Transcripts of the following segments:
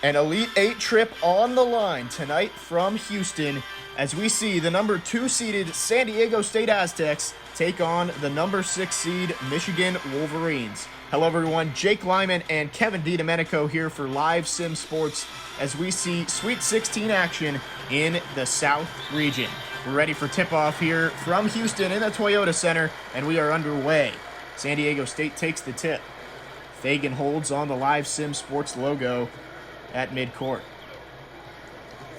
An Elite Eight trip on the line tonight from Houston as we see the number 2 seeded San Diego State Aztecs take on the number 6 seed Michigan Wolverines. Hello everyone, Jake Lyman and Kevin DiDomenico here for Live Sim Sports as we see Sweet 16 action in the South region. We're ready for tip-off here from Houston in the Toyota Center, and we are underway. San Diego State takes the tip. Fagan holds on the Live Sim Sports logo at midcourt.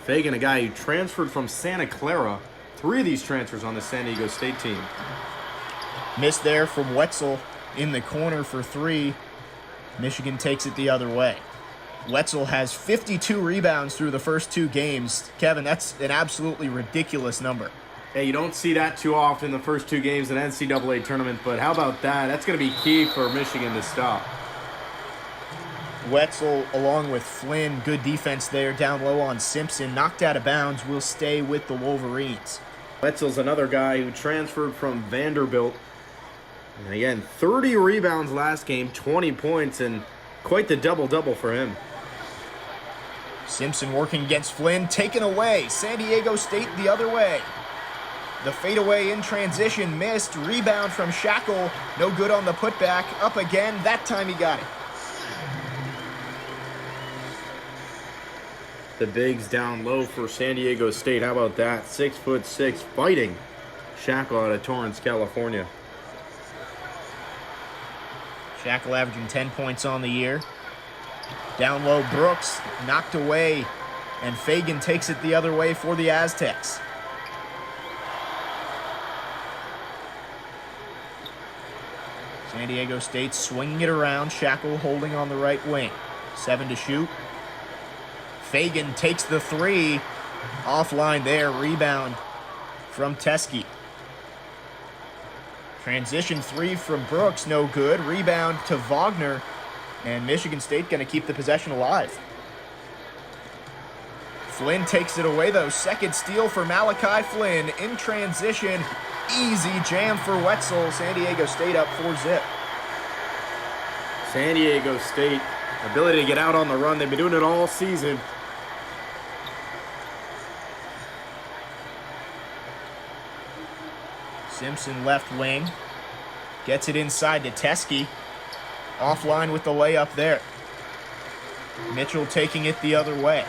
Fagan, a guy who transferred from Santa Clara. 3 of these transfers on the San Diego State team. Missed there from Wetzel in the corner for 3. Michigan takes it the other way. Wetzel has 52 rebounds through the first 2 games. Kevin, that's an absolutely ridiculous number. Hey, you don't see that too often in the first 2 games in an NCAA tournament, but how about that? That's going to be key for Michigan to stop. Wetzel, along with Flynn, good defense there, down low on Simpson, knocked out of bounds, will stay with the Wolverines. Wetzel's another guy who transferred from Vanderbilt. And again, 30 rebounds last game, 20 points, and quite the double-double for him. Simpson working against Flynn, taken away. San Diego State the other way. The fadeaway in transition missed. Rebound from Shackle, no good on the putback. Up again, that time he got it. The bigs down low for San Diego State. How about that? 6'6", fighting Shackle out of Torrance, California. Shackle averaging 10 points on the year. Down low, Brooks knocked away, and Fagan takes it the other way for the Aztecs. San Diego State swinging it around. Shackle holding on the right wing. 7 to shoot. Fagan takes the 3. Offline there. Rebound from Teskey. Transition 3 from Brooks. No good. Rebound to Wagner. And Michigan State going to keep the possession alive. Flynn takes it away, though. Second steal for Malachi Flynn. In transition. Easy jam for Wetzel. San Diego State up 4-zip. San Diego State, ability to get out on the run. They've been doing it all season. Simpson left wing. Gets it inside to Teskey. Offline with the layup there. Mitchell taking it the other way.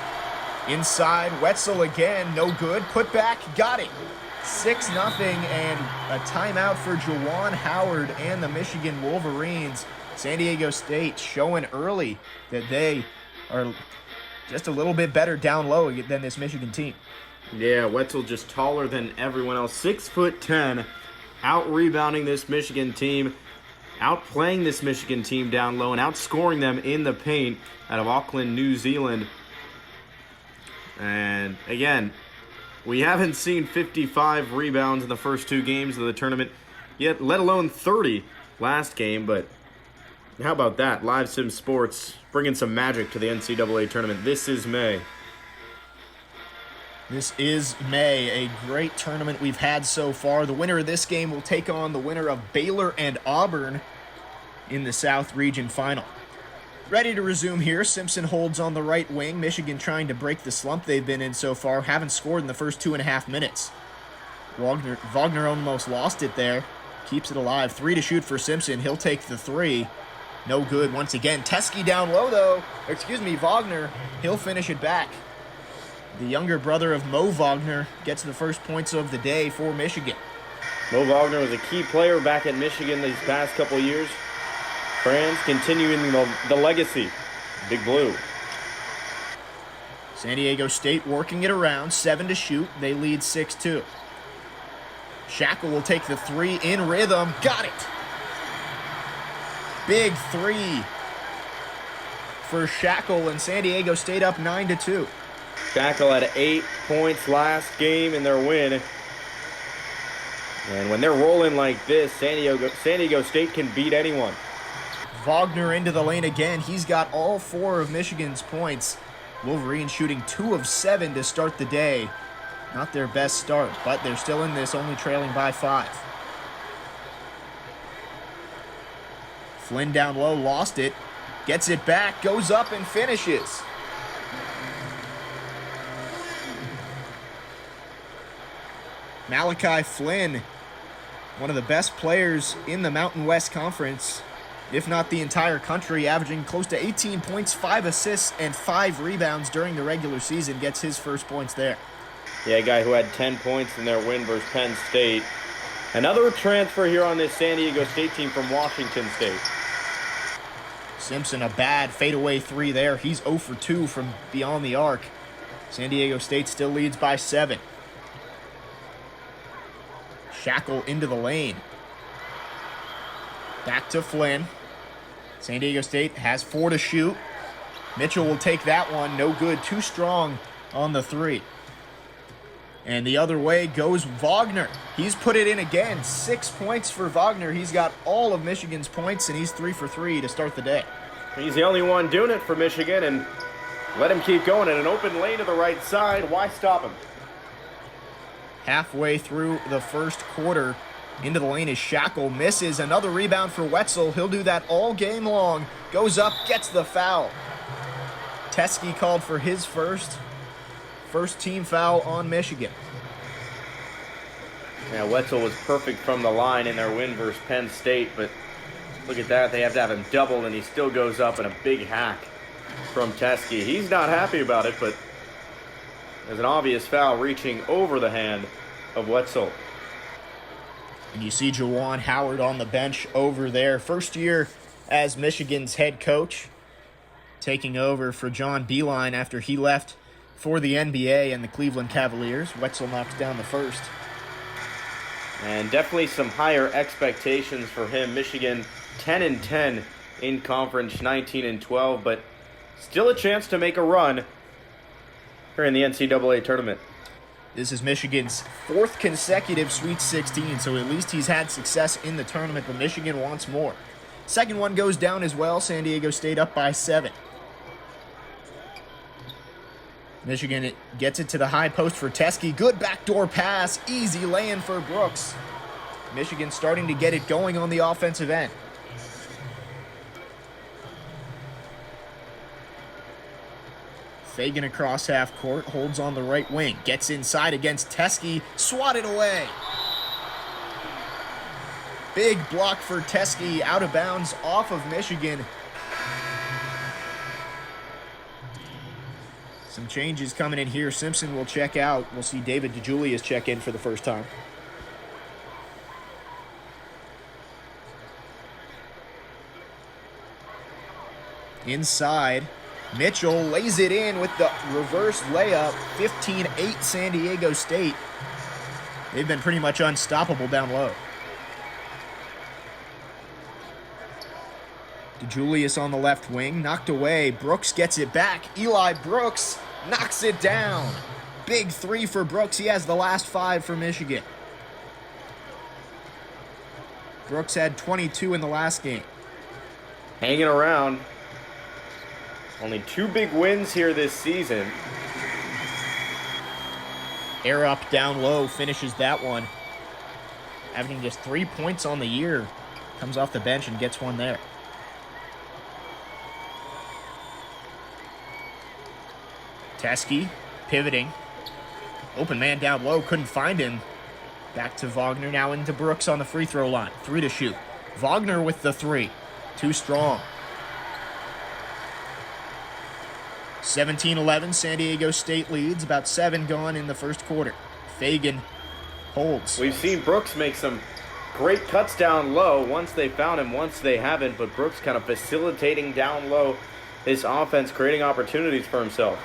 Inside, Wetzel again, no good. Put back, got it. 6-0, and a timeout for Juwan Howard and the Michigan Wolverines. San Diego State showing early that they are just a little bit better down low than this Michigan team. Yeah, Wetzel just taller than everyone else. 6'10", out-rebounding this Michigan team, outplaying this Michigan team down low, and outscoring them in the paint out of Auckland, New Zealand. And again, we haven't seen 55 rebounds in the first 2 games of the tournament yet, let alone 30 last game. But how about that? Live Sim Sports bringing some magic to the NCAA tournament. This is May. This is May, a great tournament we've had so far. The winner of this game will take on the winner of Baylor and Auburn in the South Region Final. Ready to resume here. Simpson holds on the right wing. Michigan trying to break the slump they've been in so far. Haven't scored in the first 2.5 minutes. Wagner almost lost it there. Keeps it alive. 3 to shoot for Simpson. He'll take the 3. No good once again. Teskey down low though. Wagner. He'll finish it back. The younger brother of Mo Wagner gets the first points of the day for Michigan. Mo Wagner was a key player back at Michigan these past couple years. Franz continuing the legacy. Big Blue. San Diego State working it around. 7 to shoot. They lead 6-2. Shackle will take the 3 in rhythm. Got it. Big 3 for Shackle, and San Diego State up 9-2. Shackle had 8 points last game in their win. And when they're rolling like this, San Diego State can beat anyone. Wagner into the lane again. He's got all 4 of Michigan's points. Wolverines shooting 2 of 7 to start the day. Not their best start, but they're still in this, only trailing by 5. Flynn down low, lost it. Gets it back, goes up and finishes. Malachi Flynn, one of the best players in the Mountain West Conference, if not the entire country, averaging close to 18 points, 5 assists, and 5 rebounds during the regular season, gets his first points there. Yeah, a guy who had 10 points in their win versus Penn State. Another transfer here on this San Diego State team from Washington State. Simpson, a bad fadeaway 3 there. He's 0 for 2 from beyond the arc. San Diego State still leads by 7. Shackle into the lane. Back to Flynn. San Diego State has 4 to shoot. Mitchell will take that one. No good. Too strong on the 3. And the other way goes Wagner. He's put it in again. 6 points for Wagner. He's got all of Michigan's points, and he's 3 for 3 to start the day. He's the only one doing it for Michigan, and let him keep going in an open lane to the right side. Why stop him? Halfway through the first quarter, into the lane is Shackle. Misses. Another rebound for Wetzel. He'll do that all game long. Goes up, gets the foul. Teskey called for his first team foul on Michigan. Yeah, Wetzel was perfect from the line in their win versus Penn State, but look at that. They have to have him doubled, and he still goes up in a big hack from Teskey. He's not happy about it, but there's an obvious foul reaching over the hand of Wetzel. And you see Juwan Howard on the bench over there. First year as Michigan's head coach, taking over for John Beilein after he left for the NBA and the Cleveland Cavaliers. Wetzel knocks down the first. And definitely some higher expectations for him. Michigan 10-10 in conference, 19-12, but still a chance to make a run here in the NCAA tournament. This is Michigan's 4th consecutive Sweet 16, so at least he's had success in the tournament, but Michigan wants more. Second one goes down as well. San Diego State up by 7. Michigan gets it to the high post for Teskey. Good backdoor pass. Easy lay-in for Brooks. Michigan starting to get it going on the offensive end. Fagan across half court, holds on the right wing, gets inside against Teskey, swatted away. Big block for Teskey, out of bounds off of Michigan. Some changes coming in here. Simpson will check out. We'll see David DeJulius check in for the first time. Inside, Mitchell lays it in with the reverse layup. 15-8 San Diego State. They've been pretty much unstoppable down low. DeJulius on the left wing, knocked away. Brooks gets it back. Eli Brooks knocks it down. Big 3 for Brooks. He has the last 5 for Michigan. Brooks had 22 in the last game. Hanging around. Only 2 big wins here this season. Air up, down low, finishes that one. Averaging just 3 points on the year. Comes off the bench and gets one there. Teskey pivoting. Open man down low, couldn't find him. Back to Wagner, now into Brooks on the free throw line. 3 to shoot. Wagner with the 3. Too strong. 17-11, San Diego State leads. About 7 gone in the first quarter. Fagan holds. We've seen Brooks make some great cuts down low. Once they found him, once they haven't. But Brooks kind of facilitating down low this offense, creating opportunities for himself.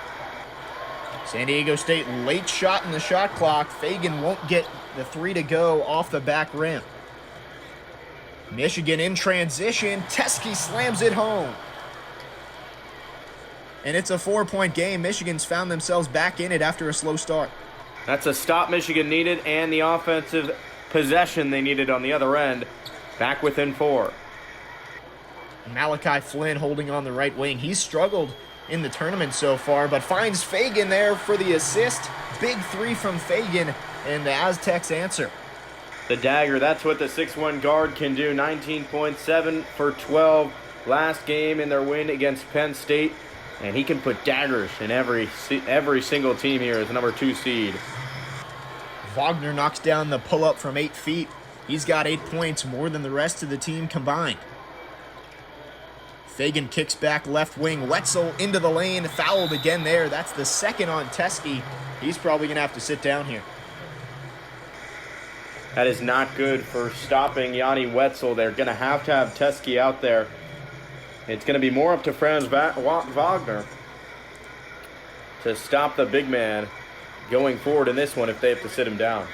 San Diego State late shot in the shot clock. Fagan won't get the 3 to go off the back rim. Michigan in transition. Teskey slams it home. And it's a 4-point game. Michigan's found themselves back in it after a slow start. That's a stop Michigan needed and the offensive possession they needed on the other end. Back within 4. Malachi Flynn holding on the right wing. He's struggled in the tournament so far, but finds Fagan there for the assist. Big 3 from Fagan, and the Aztecs answer. The dagger, that's what the 6'1 guard can do. 19 points, 7 for 12 last game in their win against Penn State. And he can put daggers in every single team here as the number 2 seed. Wagner knocks down the pull-up from 8 feet. He's got 8 points, more than the rest of the team combined. Fagan kicks back left wing. Wetzel into the lane. Fouled again there. That's the second on Teskey. He's probably going to have to sit down here. That is not good for stopping Yanni Wetzel. They're going to have Teskey out there. It's going to be more up to Franz Wagner to stop the big man going forward in this one if they have to sit him down.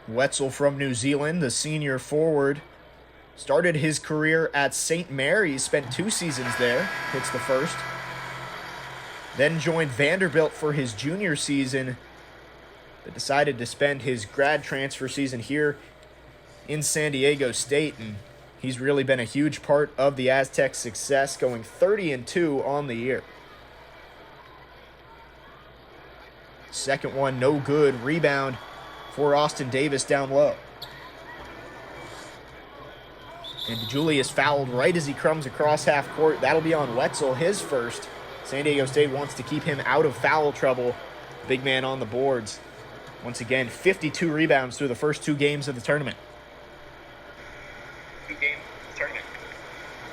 Wetzel from New Zealand, the senior forward, started his career at St. Mary's, spent 2 seasons there, hits the first. Then joined Vanderbilt for his junior season, but decided to spend his grad transfer season here in San Diego State, and he's really been a huge part of the Aztecs' success, going 30-2 on the year. Second one, no good. Rebound for Austin Davis down low. And DeJulius fouled right as he comes across half court. That'll be on Wetzel, his first. San Diego State wants to keep him out of foul trouble. Big man on the boards. Once again, 52 rebounds through the first 2 games of the tournament.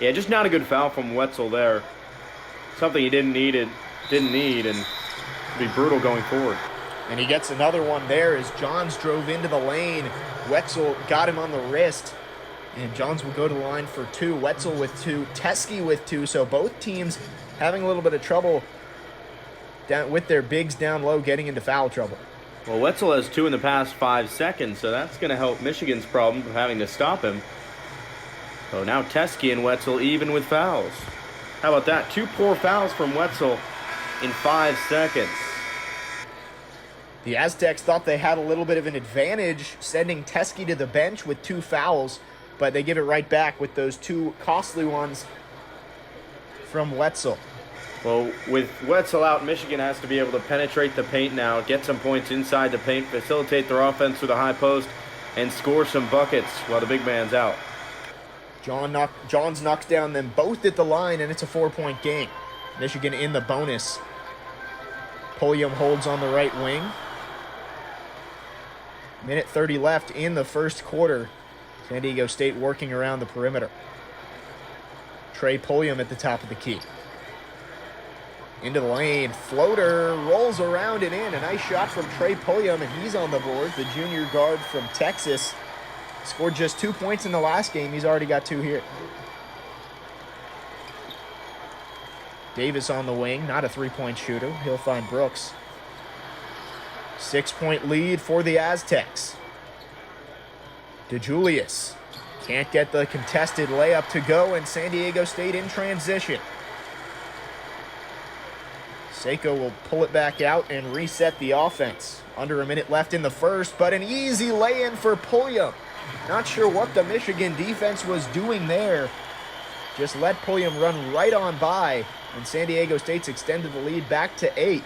Yeah, just not a good foul from Wetzel there. Something he didn't need, and be brutal going forward. And he gets another one there as Johns drove into the lane. Wetzel got him on the wrist. And Johns will go to the line for 2. Wetzel with 2. Teskey with 2. So both teams having a little bit of trouble down with their bigs down low, getting into foul trouble. Well, Wetzel has 2 in the past 5 seconds, so that's going to help Michigan's problem of having to stop him. So now Teskey and Wetzel even with fouls. How about that? 2 poor fouls from Wetzel in 5 seconds. The Aztecs thought they had a little bit of an advantage sending Teskey to the bench with 2 fouls, but they give it right back with those 2 costly ones from Wetzel. Well, with Wetzel out, Michigan has to be able to penetrate the paint now, get some points inside the paint, facilitate their offense through the high post, and score some buckets while the big man's out. Johns knocks down them both at the line, and it's a 4-point game. Michigan in the bonus. Pulliam holds on the right wing. Minute 30 left in the first quarter. San Diego State working around the perimeter. Trey Pulliam at the top of the key. Into the lane, floater, rolls around and in. A nice shot from Trey Pulliam, and he's on the board. The junior guard from Texas scored just 2 points in the last game. He's already got 2 here. Davis on the wing, not a 3-point shooter. He'll find Brooks. 6-point lead for the Aztecs. DeJulius can't get the contested layup to go, and San Diego State in transition. Seiko will pull it back out and reset the offense. Under a minute left in the first, but an easy lay-in for Pulliam. Not sure what the Michigan defense was doing there. Just let Pulliam run right on by, and San Diego State's extended the lead back to 8.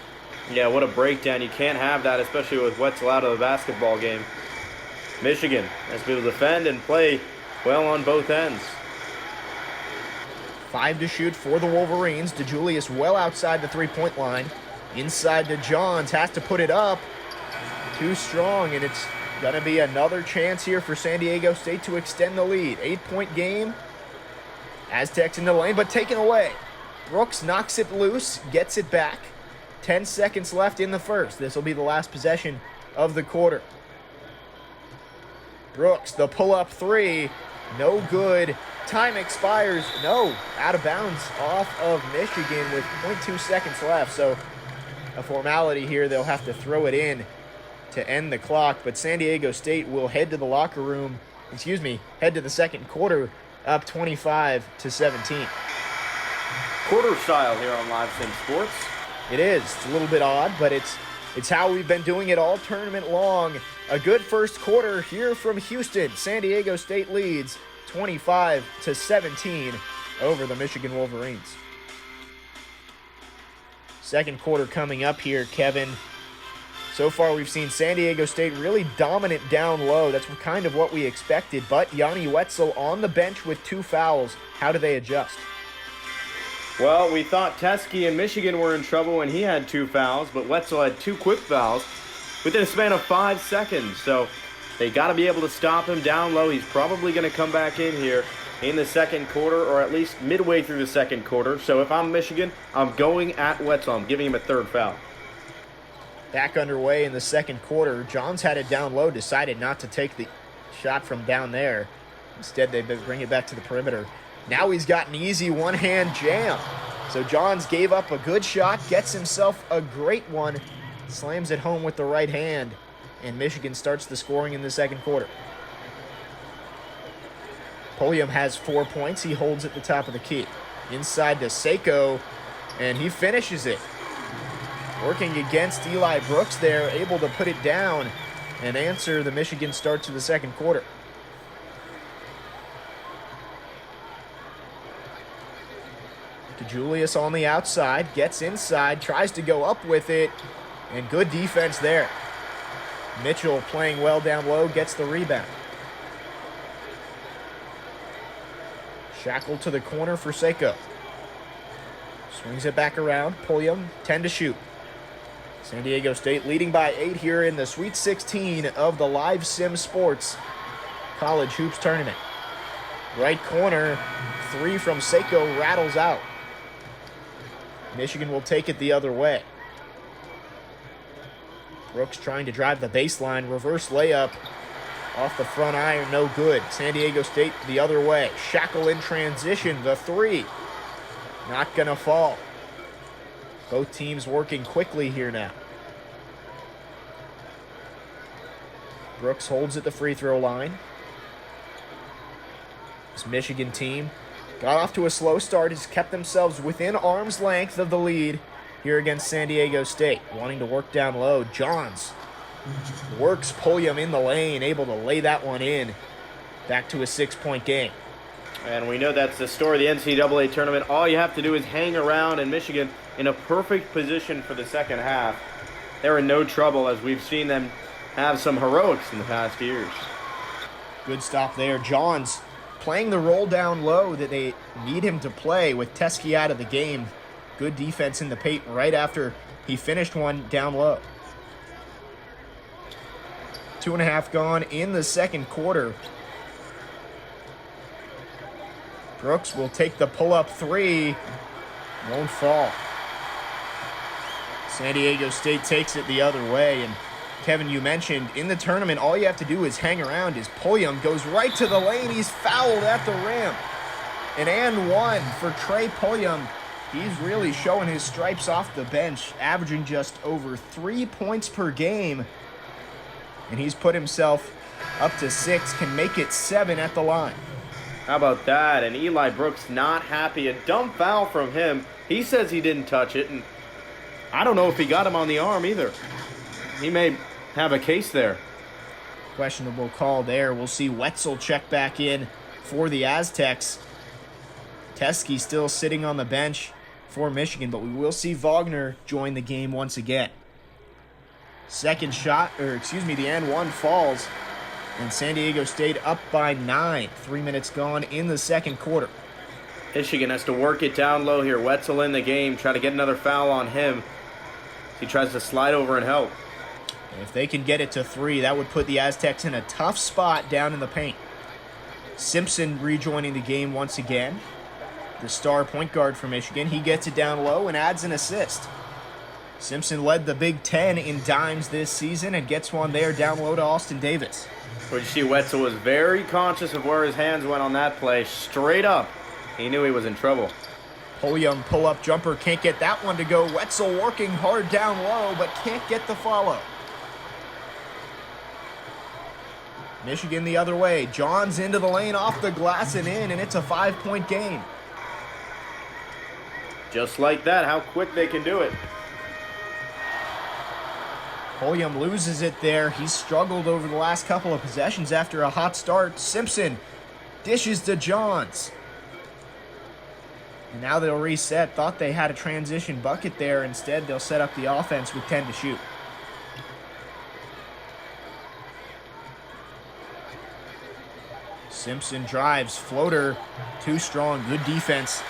Yeah, what a breakdown. You can't have that, especially with Wetzel out of the basketball game. Michigan has to be able to defend and play well on both ends. 5 to shoot for the Wolverines. DeJulius well outside the 3-point line. Inside to Johns, has to put it up. Too strong, and it's going to be another chance here for San Diego State to extend the lead. 8-point game. Aztecs in the lane, but taken away. Brooks knocks it loose, gets it back. 10 seconds left in the first. This will be the last possession of the quarter. Brooks, the pull-up 3, no good. Time expires. No, out of bounds off of Michigan with 0.2 seconds left. So a formality here. They'll have to throw it in to end the clock. But San Diego State will head to the locker room, head to the second quarter up 25-17. Quarter style here on Live Sim Sports. It is. It's a little bit odd, but it's how we've been doing it all tournament long. A good first quarter here from Houston. San Diego State leads 25-17 over the Michigan Wolverines. Second quarter coming up here, Kevin. So far we've seen San Diego State really dominant down low. That's kind of what we expected. But Yanni Wetzel on the bench with 2 fouls. How do they adjust? Well, we thought Teskey and Michigan were in trouble when he had 2 fouls, but Wetzel had 2 quick fouls. within a span of 5 seconds. So they got to be able to stop him down low. He's probably going to come back in here in the second quarter, or at least midway through the second quarter. So if I'm Michigan, I'm going at Wetzel. I'm giving him a third foul. Back underway in the second quarter. Johns had it down low, decided not to take the shot from down there. Instead, they bring it back to the perimeter. Now he's got an easy one-hand jam. So Johns gave up a good shot, gets himself a great one, slams it home with the right hand, and Michigan starts the scoring in the second quarter. Pulliam has 4 points. He holds at the top of the key. Inside to Seiko, and he finishes it. Working against Eli Brooks there, able to put it down and answer the Michigan start to the second quarter. Julius on the outside, gets inside, tries to go up with it, and good defense there. Mitchell playing well down low, gets the rebound. Shackle to the corner for Seiko. Swings it back around. Pulliam, 10 to shoot. San Diego State leading by 8 here in the Sweet 16 of the Live Sim Sports College Hoops Tournament. Right corner, 3 from Seiko rattles out. Michigan will take it the other way. Brooks trying to drive the baseline. Reverse layup off the front iron, no good. San Diego State the other way. Shackle in transition, the 3. Not gonna fall. Both teams working quickly here now. Brooks holds at the free throw line. This Michigan team got off to a slow start, has kept themselves within arm's length of the lead here against San Diego State. Wanting to work down low. Johns works Pulliam in the lane, able to lay that one in. Back to a 6-point game. And we know that's the story of the NCAA tournament. All you have to do is hang around, and Michigan in a perfect position for the second half. They're in no trouble, as we've seen them have some heroics in the past years. Good stop there. Johns playing the roll down low that they need him to play with Teskey out of the game. Good defense in the paint right after he finished one down low. 2.5 gone in the second quarter. Brooks will take the pull-up 3. Won't fall. San Diego State takes it the other way. And Kevin, you mentioned in the tournament, all you have to do is hang around. As Pulliam goes right to the lane. He's fouled at the rim. An and 1 for Trey Pulliam. He's really showing his stripes off the bench, averaging just over 3 points per game. And he's put himself up to 6, can make it 7 at the line. How about that? And Eli Brooks not happy. A dumb foul from him. He says he didn't touch it, and I don't know if he got him on the arm either. He may have a case there. Questionable call there. We'll see Wetzel check back in for the Aztecs. Teskey still sitting on the bench for Michigan, but we will see Wagner join the game once again. Second shot, the and 1 falls. And San Diego State up by 9. 3 minutes gone in the second quarter. Michigan has to work it down low here. Wetzel in the game. Try to get another foul on him. He tries to slide over and help. If they can get it to 3, that would put the Aztecs in a tough spot down in the paint. Simpson rejoining the game once again. The star point guard for Michigan. He gets it down low and adds an assist. Simpson led the Big Ten in dimes this season and gets one there down low to Austin Davis. But you see, Wetzel was very conscious of where his hands went on that play. Straight up, he knew he was in trouble. Pulliam pull-up jumper, can't get that one to go. Wetzel working hard down low, but can't get the follow. Michigan the other way. Johns into the lane, off the glass and in, and it's a 5-point game. Just like that, how quick they can do it. Pulliam loses it there. He's struggled over the last couple of possessions after a hot start. Simpson dishes to Johns. And now they'll reset. Thought they had a transition bucket there. Instead, they'll set up the offense with 10 to shoot. Simpson drives, floater, too strong, good defense.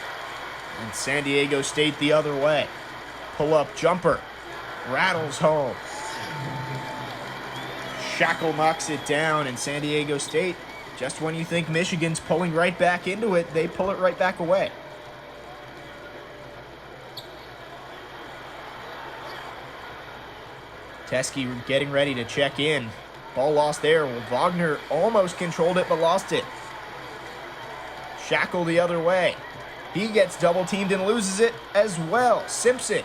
And San Diego State the other way. Pull-up jumper, rattles home. Shackle knocks it down, and San Diego State, just when you think Michigan's pulling right back into it, they pull it right back away. Teske getting ready to check in. Ball lost there. Well, Wagner almost controlled it, but lost it. Shackle the other way. He gets double teamed and loses it as well. Simpson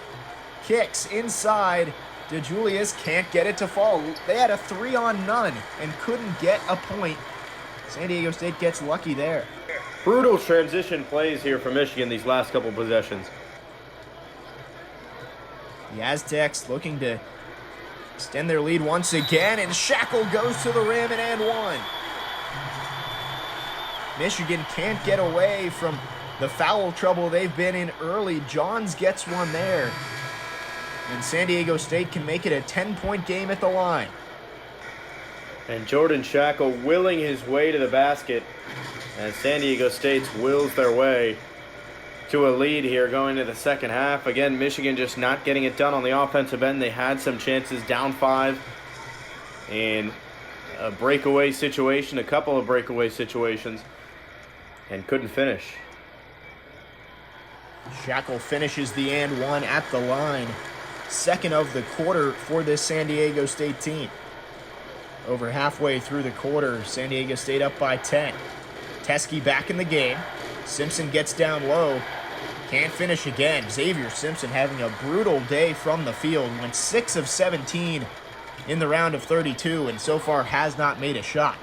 kicks inside. DeJulius can't get it to fall. They had a 3-on-none and couldn't get a point. San Diego State gets lucky there. Brutal transition plays here for Michigan these last couple possessions. The Aztecs looking to extend their lead once again, and Shackle goes to the rim and one. Michigan can't get away from the foul trouble they've been in early. Johns gets one there. And San Diego State can make it a 10-point game at the line. And Jordan Shackle willing his way to the basket. And San Diego State's wills their way to a lead here going to the second half. Again, Michigan just not getting it done on the offensive end. They had some chances, down 5 in a breakaway situation, a couple of breakaway situations, and couldn't finish. Shackle finishes the and one at the line. Second of the quarter for this San Diego State team. Over halfway through the quarter, San Diego State up by 10. Teske back in the game. Simpson gets down low. Can't finish again. Xavier Simpson having a brutal day from the field. Went 6 of 17 in the round of 32 and so far has not made a shot.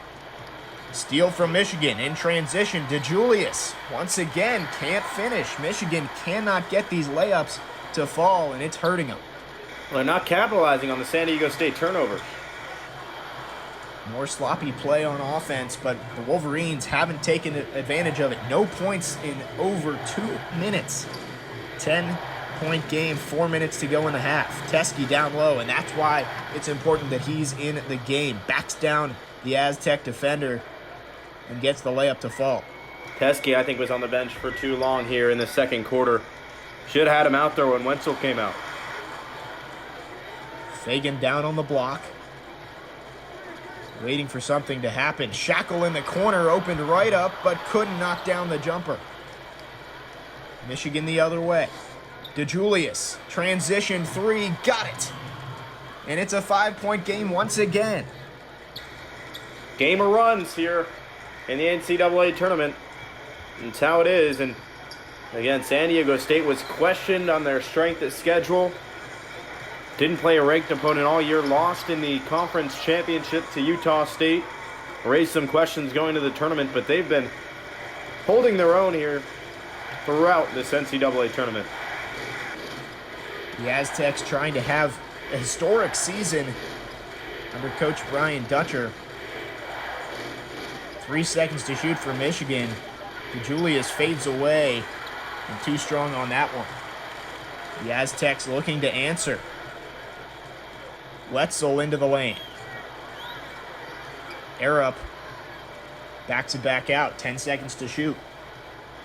Steal from Michigan in transition. DeJulius once again can't finish. Michigan cannot get these layups to fall, and it's hurting them. Well, they're not capitalizing on the San Diego State turnovers. More sloppy play on offense, but the Wolverines haven't taken advantage of it. No points in over 2 minutes. 10-point game, 4 minutes to go in the half. Teske down low, and that's why it's important that he's in the game. Backs down the Aztec defender and gets the layup to fall. Teske, I think, was on the bench for too long here in the second quarter. Should have had him out there when Wenzel came out. Fagan down on the block. Waiting for something to happen. Shackle in the corner, opened right up, but couldn't knock down the jumper. Michigan the other way. DeJulius, transition 3, got it. And it's a 5-point game once again. Game of runs here in the NCAA tournament. That's how it is. And again, San Diego State was questioned on their strength of schedule. Didn't play a ranked opponent all year. Lost in the conference championship to Utah State. Raised some questions going to the tournament, but they've been holding their own here throughout this NCAA tournament. The Aztecs trying to have a historic season under Coach Brian Dutcher. 3 seconds to shoot for Michigan. DeJulius fades away, and too strong on that one. The Aztecs looking to answer. Wetzel into the lane. Air up. Backs it back out. 10 seconds to shoot.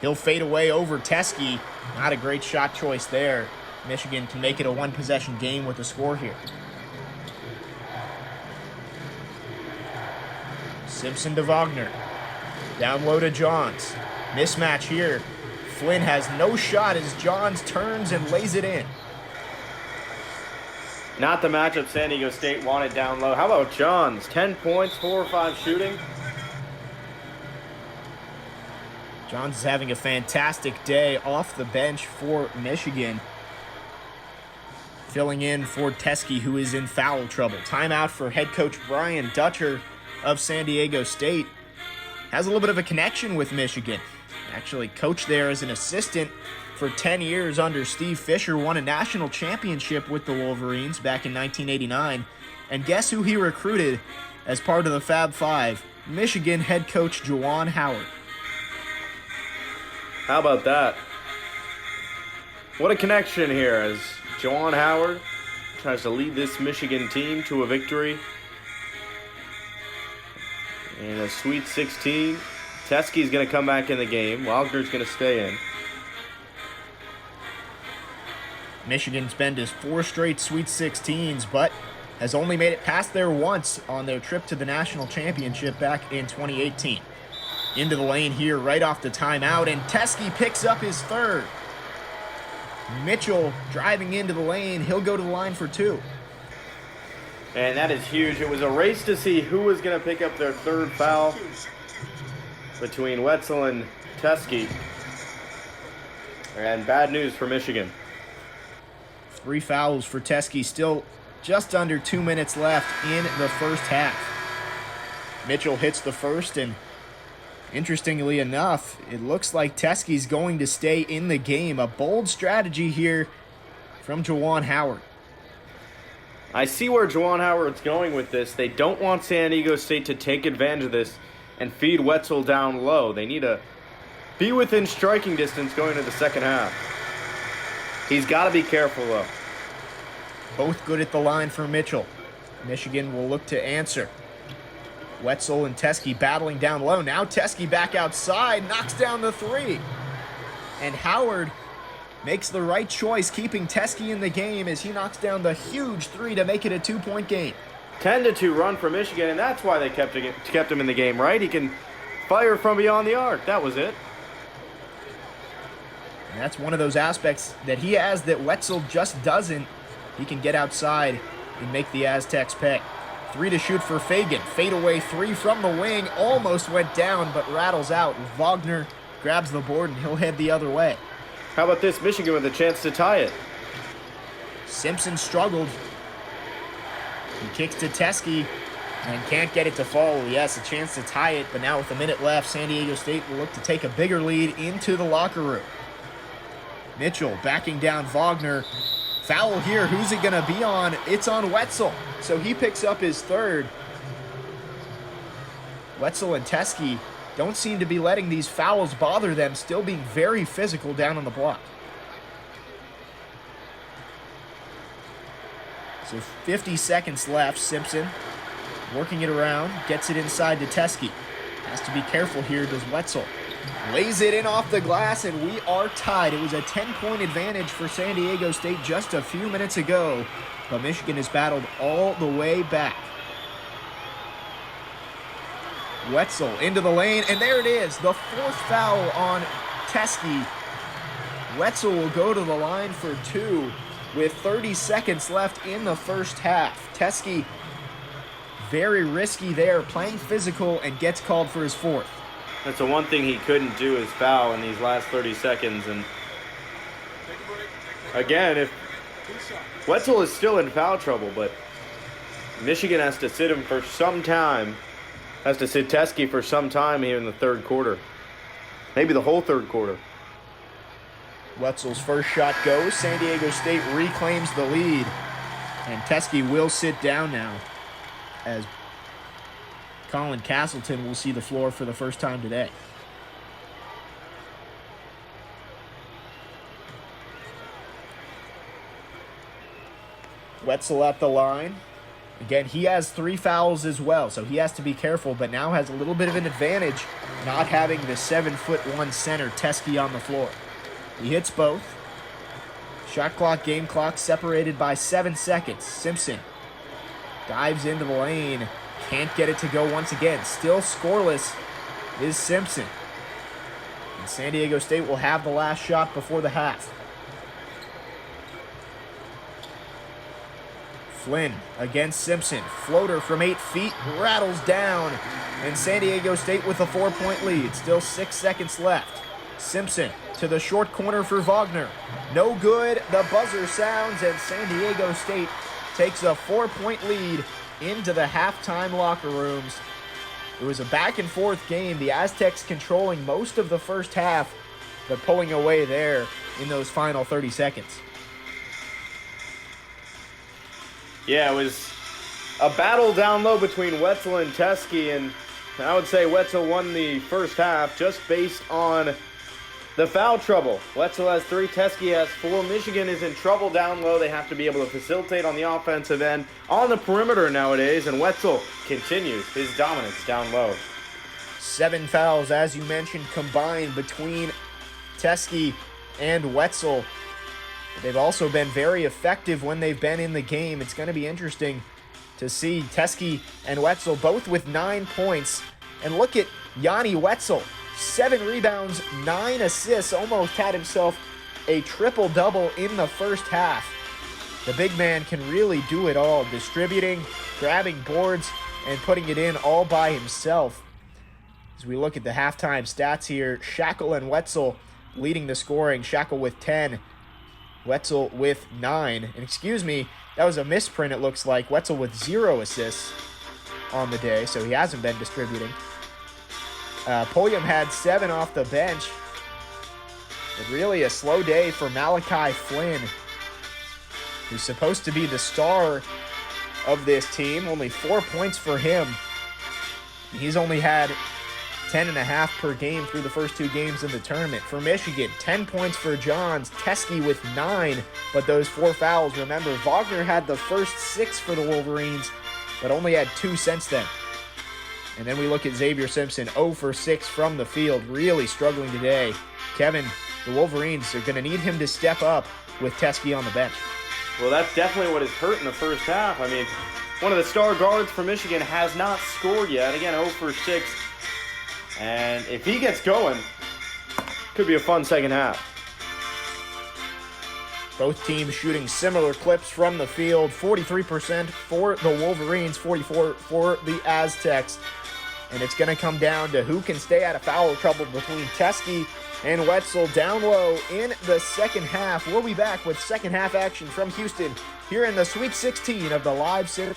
He'll fade away over Teske. Not a great shot choice there. Michigan can make it a 1-possession game with the score here. Simpson to Wagner. Down low to Johns. Mismatch here. Flynn has no shot as Johns turns and lays it in. Not the matchup San Diego State wanted down low. How about Johns? 10 points, 4 or 5 shooting. Johns is having a fantastic day off the bench for Michigan. Filling in for Teske, who is in foul trouble. Timeout for head coach Brian Dutcher of San Diego State. Has a little bit of a connection with Michigan. Actually coached there as an assistant for 10 years under Steve Fisher. Won a national championship with the Wolverines back in 1989. And guess who he recruited as part of the Fab Five? Michigan head coach Juwan Howard. How about that? What a connection here as Juwan Howard tries to lead this Michigan team to a victory in a Sweet 16. Teske's going to come back in the game. Wagner's going to stay in. Michigan's been to 4 straight Sweet 16s, but has only made it past there once on their trip to the national championship back in 2018. Into the lane here right off the timeout, and Teske picks up his third. Mitchell driving into the lane. He'll go to the line for 2. And that is huge. It was a race to see who was going to pick up their third foul between Wetzel and Teske. And bad news for Michigan. 3 fouls for Teske, still just under 2 minutes left in the first half. Mitchell hits the first, and interestingly enough, it looks like Teske's going to stay in the game. A bold strategy here from Juwan Howard. I see where Juwan Howard's going with this. They don't want San Diego State to take advantage of this and feed Wetzel down low. They need to be within striking distance going into the second half. He's got to be careful, though. Both good at the line for Mitchell. Michigan will look to answer. Wetzel and Teske battling down low. Now Teske back outside, knocks down the 3. And Howard makes the right choice, keeping Teske in the game as he knocks down the huge 3 to make it a 2-point game. 10-2 run for Michigan, and that's why they kept him in the game, right? He can fire from beyond the arc. That was it. And that's one of those aspects that he has that Wetzel just doesn't. He can get outside and make the Aztecs pay. 3 to shoot for Fagan. Fadeaway 3 from the wing. Almost went down, but rattles out. Wagner grabs the board, and he'll head the other way. How about this? Michigan with a chance to tie it. Simpson struggled. He kicks to Teske and can't get it to fall. Yes, a chance to tie it, but now with a minute left, San Diego State will look to take a bigger lead into the locker room. Mitchell backing down Wagner. Foul here. Who's it going to be on? It's on Wetzel. So he picks up his third. Wetzel and Teske don't seem to be letting these fouls bother them, still being very physical down on the block. So 50 seconds left. Simpson working it around, gets it inside to Teske. Has to be careful here, does Wetzel. Lays it in off the glass, and we are tied. It was a 10-point advantage for San Diego State just a few minutes ago, but Michigan has battled all the way back. Wetzel into the lane, and there it is, the 4th foul on Teske. Wetzel will go to the line for 2 with 30 seconds left in the first half. Teske, very risky there, playing physical, and gets called for his 4th. That's the one thing he couldn't do is foul in these last 30 seconds. And again, if Wetzel is still in foul trouble, but Michigan has to sit him for some time. Has to sit Teske for some time here in the third quarter. Maybe the whole third quarter. Wetzel's first shot goes. San Diego State reclaims the lead. And Teske will sit down now as Colin Castleton will see the floor for the first time today. Wetzel at the line. Again, he has 3 fouls as well, so he has to be careful, but now has a little bit of an advantage not having the 7'1" center Teske on the floor. He hits both. Shot clock, game clock separated by 7 seconds. Simpson dives into the lane. Can't get it to go once again. Still scoreless is Simpson. And San Diego State will have the last shot before the half. Flynn against Simpson. Floater from 8 feet, rattles down. And San Diego State with a 4-point lead. Still 6 seconds left. Simpson to the short corner for Wagner. No good. The buzzer sounds, and San Diego State takes a 4-point lead into the halftime locker rooms. It was a back-and-forth game. The Aztecs controlling most of the first half, but pulling away there in those final 30 seconds. Yeah, it was a battle down low between Wetzel and Teske, and I would say Wetzel won the first half just based on the foul trouble. Wetzel has 3, Teske has 4. Michigan is in trouble down low. They have to be able to facilitate on the offensive end, on the perimeter nowadays, and Wetzel continues his dominance down low. 7 fouls, as you mentioned, combined between Teske and Wetzel. They've also been very effective when they've been in the game. It's going to be interesting to see Teskey and Wetzel both with 9 points. And look at Yanni Wetzel, 7 rebounds, 9 assists, almost had himself a triple-double in the first half. The big man can really do it all, distributing, grabbing boards, and putting it in all by himself. As we look at the halftime stats here, Shackle and Wetzel leading the scoring. Shackle with 10, Wetzel with 9. And excuse me, that was a misprint, it looks like. Wetzel with 0 assists on the day, so he hasn't been distributing. Pulliam had 7 off the bench. But really a slow day for Malachi Flynn, who's supposed to be the star of this team. Only 4 points for him. He's only had 10.5 per game through the first 2 games in the tournament. For Michigan, 10 points for Johns, Teskey with 9, but those 4 fouls. Remember, Wagner had the first 6 for the Wolverines, but only had 2 since then. And then we look at Xavier Simpson, 0 for 6 from the field, really struggling today. Kevin, the Wolverines are going to need him to step up with Teskey on the bench. Well, that's definitely what has hurt in the first half. I mean, one of the star guards for Michigan has not scored yet. Again, 0 for 6. And if he gets going, could be a fun second half. Both teams shooting similar clips from the field. 43% for the Wolverines, 44% for the Aztecs. And it's going to come down to who can stay out of foul trouble between Teskey and Wetzel down low in the second half. We'll be back with second half action from Houston here in the Sweet 16 of the Live Center.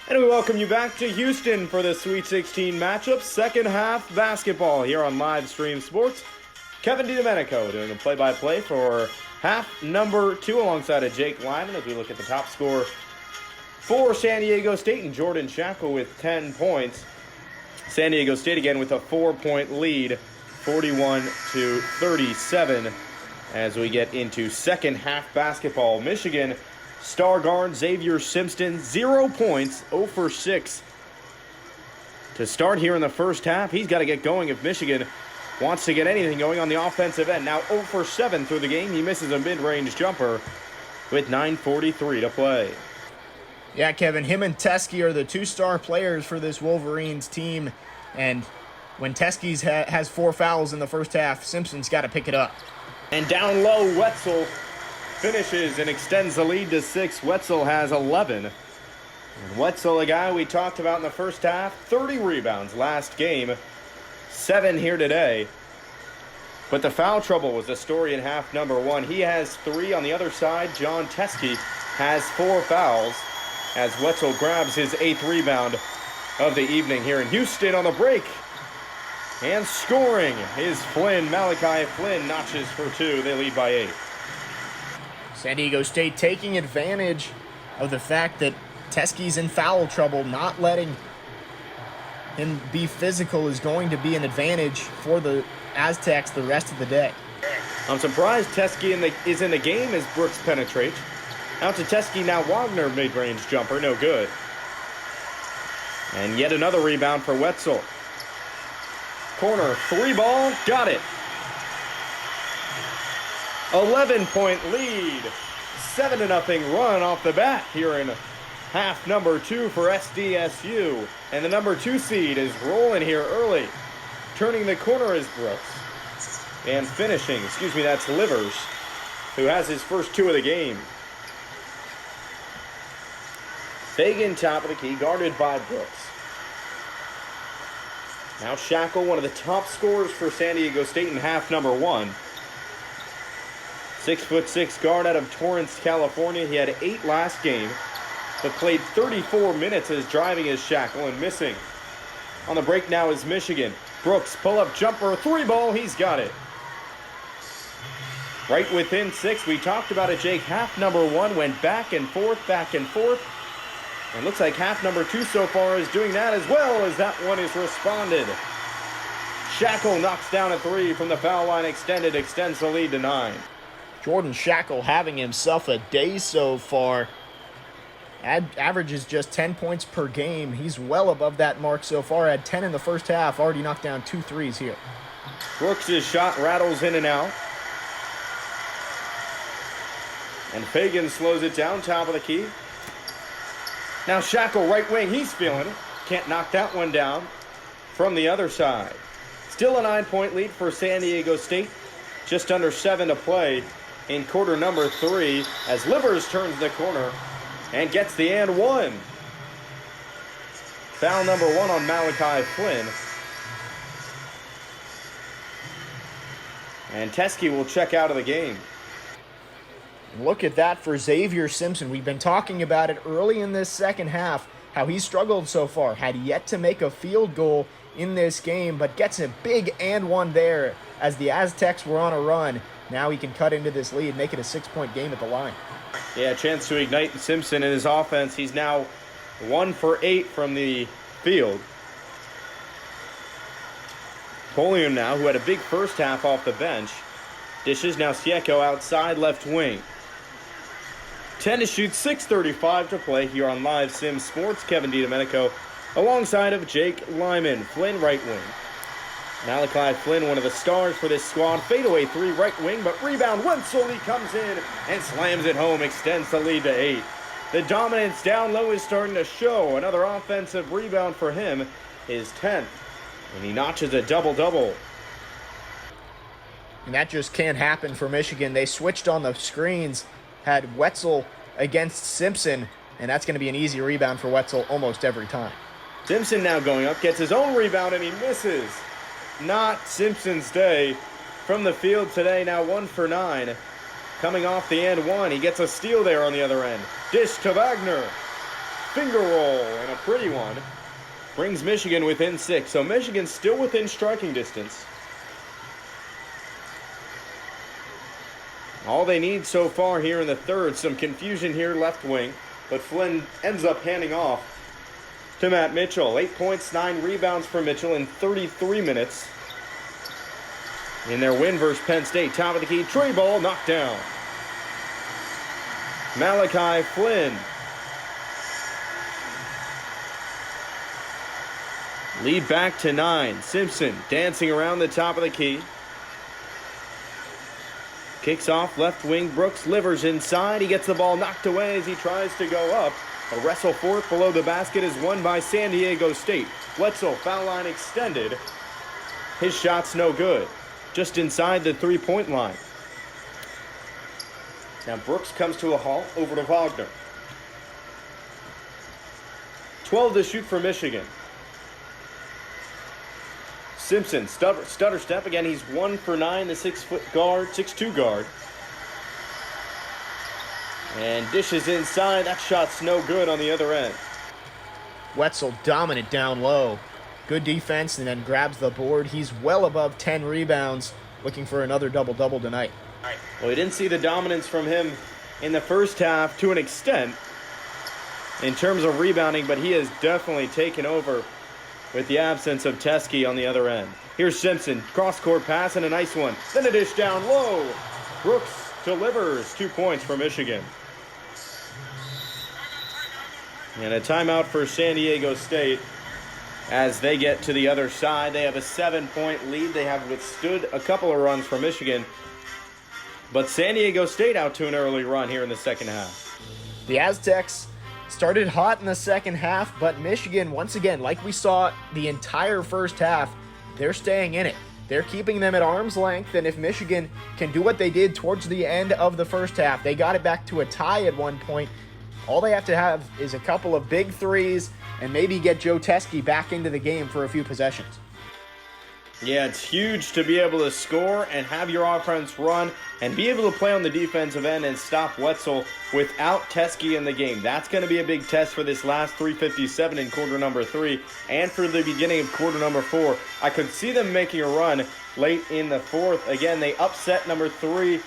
And we welcome you back to Houston for the Sweet 16 matchup, second half basketball here on Live Stream Sports. Kevin DiDomenico doing the play-by-play for half number 2 alongside of Jake Lyman as we look at the top scorer for San Diego State and Jordan Shackle with 10 points. San Diego State again with a 4-point lead, 41-37 as we get into second half basketball. Michigan star guard Xavier Simpson, 0 points, 0 for 6 to start here in the first half. He's got to get going if Michigan wants to get anything going on the offensive end. Now 0 for 7 through the game. He misses a mid-range jumper with 9:43 to play. Yeah, Kevin, him and Teskey are the 2 star players for this Wolverines team. And when Teskey has 4 fouls in the first half, Simpson's got to pick it up. And down low, Wetzel finishes and extends the lead to 6. Wetzel has 11. And Wetzel, a guy we talked about in the first half, 30 rebounds last game, 7 here today. But the foul trouble was the story in half number 1. He has 3 on the other side. John Teskey has 4 fouls as Wetzel grabs his 8th rebound of the evening here in Houston on the break. And scoring is Flynn. Malachi Flynn notches for 2. They lead by 8. San Diego State taking advantage of the fact that Teskey's in foul trouble. Not letting him be physical is going to be an advantage for the Aztecs the rest of the day. I'm surprised Teskey is in the game as Brooks penetrates. Out to Teskey now. Wagner mid-range jumper, no good. And yet another rebound for Wetzel. Corner, 3 ball, got it. 11-point lead. 7-0 run off the bat here in half number 2 for SDSU. And the number 2 seed is rolling here early. Turning the corner is Brooks. And finishing, that's Livers, who has his first 2 of the game. Fagan top of the key, guarded by Brooks. Now Shackle, one of the top scorers for San Diego State in half number 1. 6'6" guard out of Torrance, California. He had 8 last game, but played 34 minutes as driving as Shackle and missing. On the break now is Michigan. Brooks, pull-up jumper, 3 ball, he's got it. Right within 6, we talked about it, Jake. Half number 1 went back and forth. And looks like half number 2 so far is doing that as well as that one is responded. Shackle knocks down a 3 from the foul line, extends the lead to 9. Jordan Shackle having himself a day so far. Averages just 10 points per game. He's well above that mark so far. Had 10 in the first half. Already knocked down 2 threes here. Brooks' shot rattles in and out. And Fagan slows it down, top of the key. Now Shackle, right wing, he's feeling it. Can't knock that one down from the other side. Still a 9-point lead for San Diego State. Just under 7 to play in quarter number 3 as Livers turns the corner and gets the and 1. Foul number 1 on Malachi Flynn. And Teskey will check out of the game. Look at that for Xavier Simpson. We've been talking about it early in this second half, how he struggled so far. Had yet to make a field goal in this game, but gets a big and 1 there as the Aztecs were on a run. Now he can cut into this lead, make it a 6-point game at the line. Yeah, a chance to ignite Simpson in his offense. He's now 1 for 8 from the field. Polian now, who had a big first half off the bench. Dishes now Sieco outside left wing. 10 to shoot, 6:35 to play here on Live Sim Sports. Kevin DiDomenico alongside of Jake Lyman. Flynn right wing. Malachi Flynn, one of the stars for this squad. Fadeaway 3 right wing, but rebound. Wetzel, he comes in and slams it home, extends the lead to 8. The dominance down low is starting to show. Another offensive rebound for him, his 10th. And he notches a double-double. And that just can't happen for Michigan. They switched on the screens, had Wetzel against Simpson, and that's going to be an easy rebound for Wetzel almost every time. Simpson now going up, gets his own rebound, and he misses. Not Simpson's day from the field today, now 1 for 9. Coming off the and 1, he gets a steal there on the other end. Dish to Wagner. finger roll, and a pretty one. Brings Michigan within 6. So Michigan's still within striking distance. All they need so far here in the third. Some confusion here left wing. But Flynn ends up handing off to Matt Mitchell. 8 points, 9 rebounds for Mitchell in 33 minutes. In their win versus Penn State, top of the key, tray ball knocked down. Malachi Flynn. Lead back to 9. Simpson dancing around the top of the key. Kicks off left wing. Brooks Livers inside. He gets the ball knocked away as he tries to go up. A wrestle for it below the basket is won by San Diego State. Wetzel, foul line extended. His shot's no good. Just inside the three-point line. Now Brooks comes to a halt over to Wagner. 12 to shoot for Michigan. Simpson, stutter step. Again, he's 1 for 9, the 6'2" guard. And dishes inside. That shot's no good on the other end. Wetzel dominant down low. Good defense and then grabs the board. He's well above 10 rebounds, looking for another double-double tonight. Well, we didn't see the dominance from him in the first half to an extent in terms of rebounding, but he has definitely taken over with the absence of Teskey on the other end. Here's Simpson, cross-court pass and a nice one. Then a dish down low. Brooks delivers 2 points for Michigan. And a timeout for San Diego State as they get to the other side. They have a 7-point lead. They have withstood a couple of runs for Michigan. But San Diego State out to an early run here in the second half. The Aztecs started hot in the second half, but Michigan, once again, like we saw the entire first half, they're staying in it. They're keeping them at arm's length, and if Michigan can do what they did towards the end of the first half, they got it back to a tie at one point. All they have to have is a couple of big threes and maybe get Joe Teskey back into the game for a few possessions. Yeah, it's huge to be able to score and have your offense run and be able to play on the defensive end and stop Wetzel without Teskey in the game. That's going to be a big test for this last 3:57 in quarter number 3 and for the beginning of quarter number 4. I could see them making a run late in the fourth. Again, they upset number 3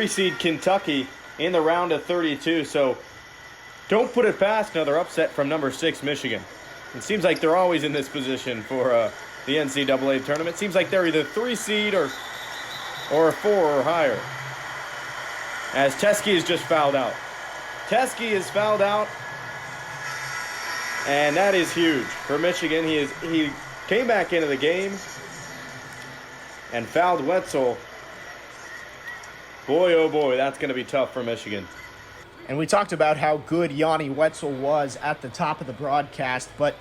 seed Kentucky in the round of 32, so don't put it past another upset from number 6 Michigan. It seems like they're always in this position for the NCAA tournament. Seems like they're either 3 seed or a 4 or higher. As Teskey is just fouled out. Teskey is fouled out, and that is huge for Michigan. He came back into the game and fouled Wetzel. Boy, oh boy, that's going to be tough for Michigan. And we talked about how good Yanni Wetzel was at the top of the broadcast, but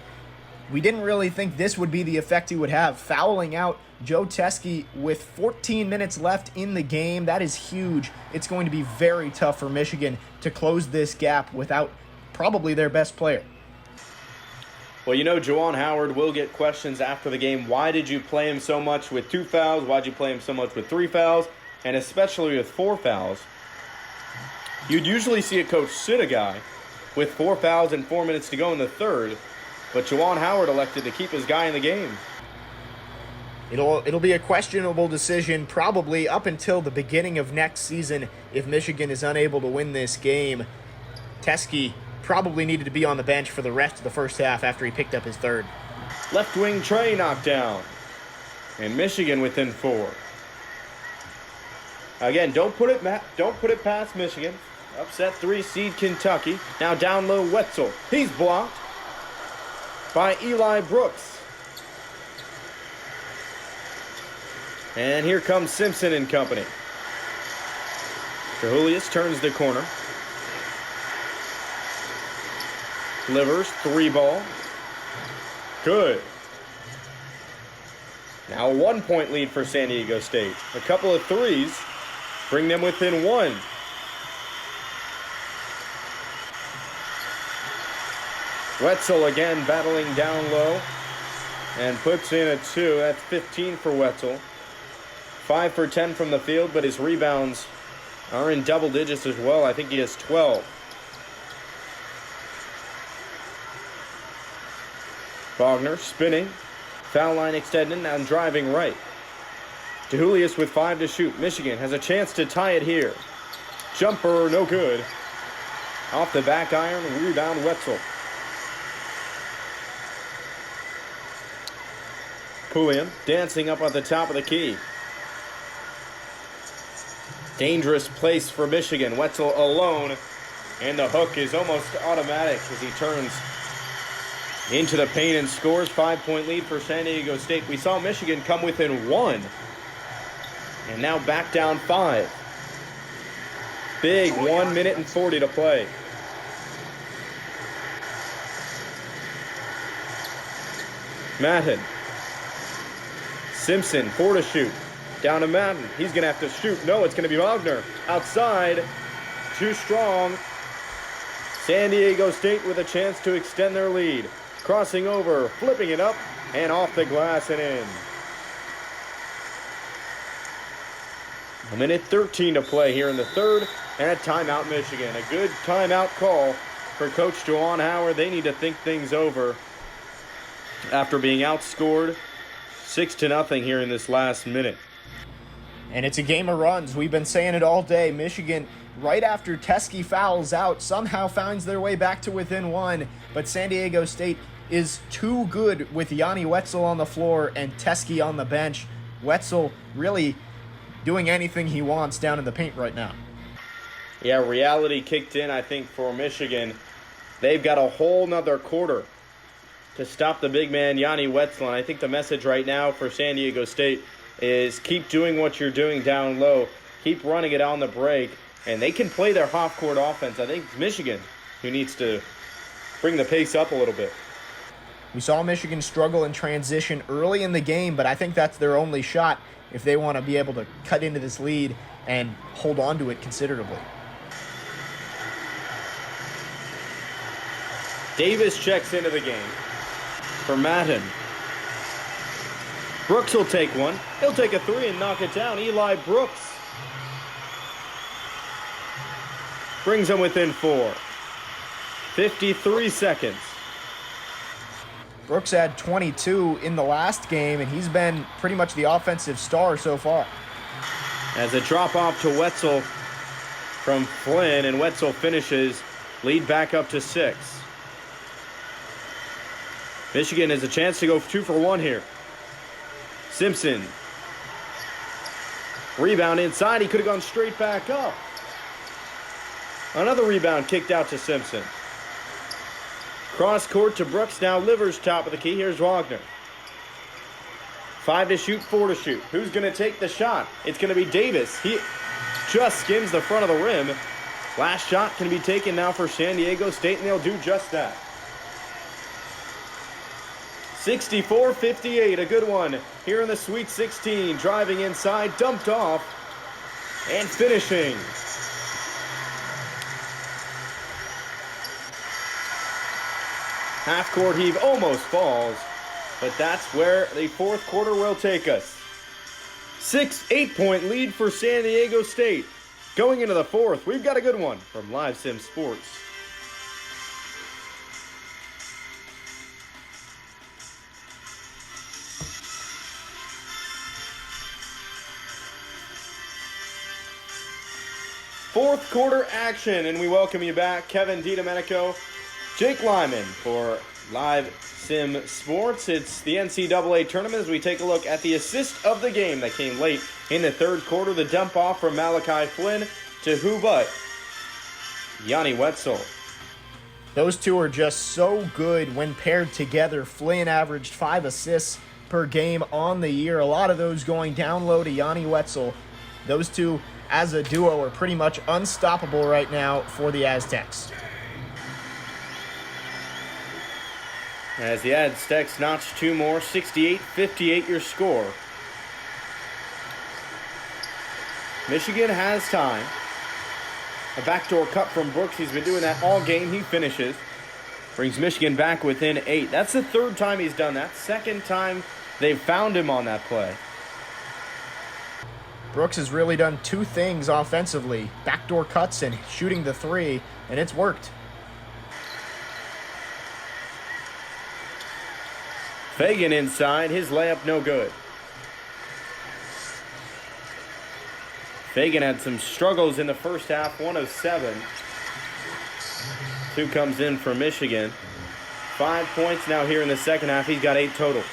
we didn't really think this would be the effect he would have, fouling out Joe Teskey with 14 minutes left in the game. That is huge. It's going to be very tough for Michigan to close this gap without probably their best player. Well, you know, Juwan Howard will get questions after the game. Why did you play him so much with 2 fouls? Why did you play him so much with 3 fouls? And especially with 4 fouls. You'd usually see a coach sit a guy with 4 fouls and 4 minutes to go in the third, but Juwan Howard elected to keep his guy in the game. It'll be a questionable decision probably up until the beginning of next season if Michigan is unable to win this game. Teskey probably needed to be on the bench for the rest of the first half after he picked up his third. Left wing Trey knocked down, and Michigan within 4. Again, don't put it past Michigan. Upset 3 seed Kentucky. Now down low Wetzel. He's blocked by Eli Brooks. And here comes Simpson and company. Julius turns the corner. Livers, 3 ball. Good. Now a 1-point lead for San Diego State. A couple of threes bring them within 1. Wetzel again battling down low and puts in a 2. That's 15 for Wetzel. 5 for 10 from the field, but his rebounds are in double digits as well. I think he has 12. Wagner spinning. Foul line extending and driving right. DeJulius with 5 to shoot. Michigan has a chance to tie it here. Jumper, no good. Off the back iron, rebound Wetzel. Pulliam dancing up at the top of the key. Dangerous place for Michigan. Wetzel alone, and the hook is almost automatic as he turns into the paint and scores. 5-point lead for San Diego State. We saw Michigan come within 1, and now back down 5. Big 1 minute and 40 to play. Madden. Simpson, 4 to shoot. Down to Madden. He's going to have to shoot. No, it's going to be Wagner. Outside. Too strong. San Diego State with a chance to extend their lead. Crossing over, flipping it up, and off the glass and in. 1:13 to play here in the third, and a timeout Michigan. A good timeout call for Coach Juwan Howard. They need to think things over after being outscored 6-0 here in this last minute. And it's a game of runs. We've been saying it all day. Michigan, right after Teskey fouls out, somehow finds their way back to within 1. But San Diego State is too good with Yanni Wetzel on the floor and Teskey on the bench. Wetzel really doing anything he wants down in the paint right now. Yeah, reality kicked in, I think, for Michigan. They've got a whole nother quarter to stop the big man, Yanni Wetzel. And I think the message right now for San Diego State is keep doing what you're doing down low. Keep running it on the break. And they can play their half-court offense. I think it's Michigan who needs to bring the pace up a little bit. We saw Michigan struggle in transition early in the game, but I think that's their only shot if they want to be able to cut into this lead and hold on to it considerably. Davis checks into the game for Madden. Brooks will take one. He'll take a 3 and knock it down. Eli Brooks brings them within 4. 53 seconds. Brooks had 22 in the last game, and he's been pretty much the offensive star so far. As a drop off to Wetzel from Flynn, and Wetzel finishes, lead back up to 6. Michigan has a chance to go 2 for 1 here. Simpson. Rebound inside. He could have gone straight back up. Another rebound kicked out to Simpson. Cross court to Brooks. Now Livers top of the key. Here's Wagner. 5 to shoot, 4 to shoot. Who's going to take the shot? It's going to be Davis. He just skims the front of the rim. Last shot can be taken now for San Diego State, and they'll do just that. 64-58, a good one here in the Sweet 16. Driving inside, dumped off, and finishing. Half-court heave almost falls, but that's where the fourth quarter will take us. 8-point lead for San Diego State. Going into the fourth, we've got a good one from Live Sim Sports. Fourth quarter action, and we welcome you back. Kevin DiDomenico, Jake Lyman for Live Sim Sports. It's the NCAA tournament as we take a look at the assist of the game that came late in the third quarter. The dump off from Malachi Flynn to who but Yanni Wetzel. Those two are just so good when paired together. Flynn averaged 5 assists per game on the year. A lot of those going down low to Yanni Wetzel. Those two as a duo are pretty much unstoppable right now for the Aztecs. As the Aztecs notch 2 more, 68-58 your score. Michigan has time. A backdoor cut from Brooks. He's been doing that all game. He finishes. Brings Michigan back within 8. That's the third time he's done that. Second time they've found him on that play. Brooks has really done 2 things offensively. Backdoor cuts and shooting the 3, and it's worked. Fagan inside, his layup no good. Fagan had some struggles in the first half, 107. 2 comes in for Michigan. 5 points now here in the second half. He's got 8 total.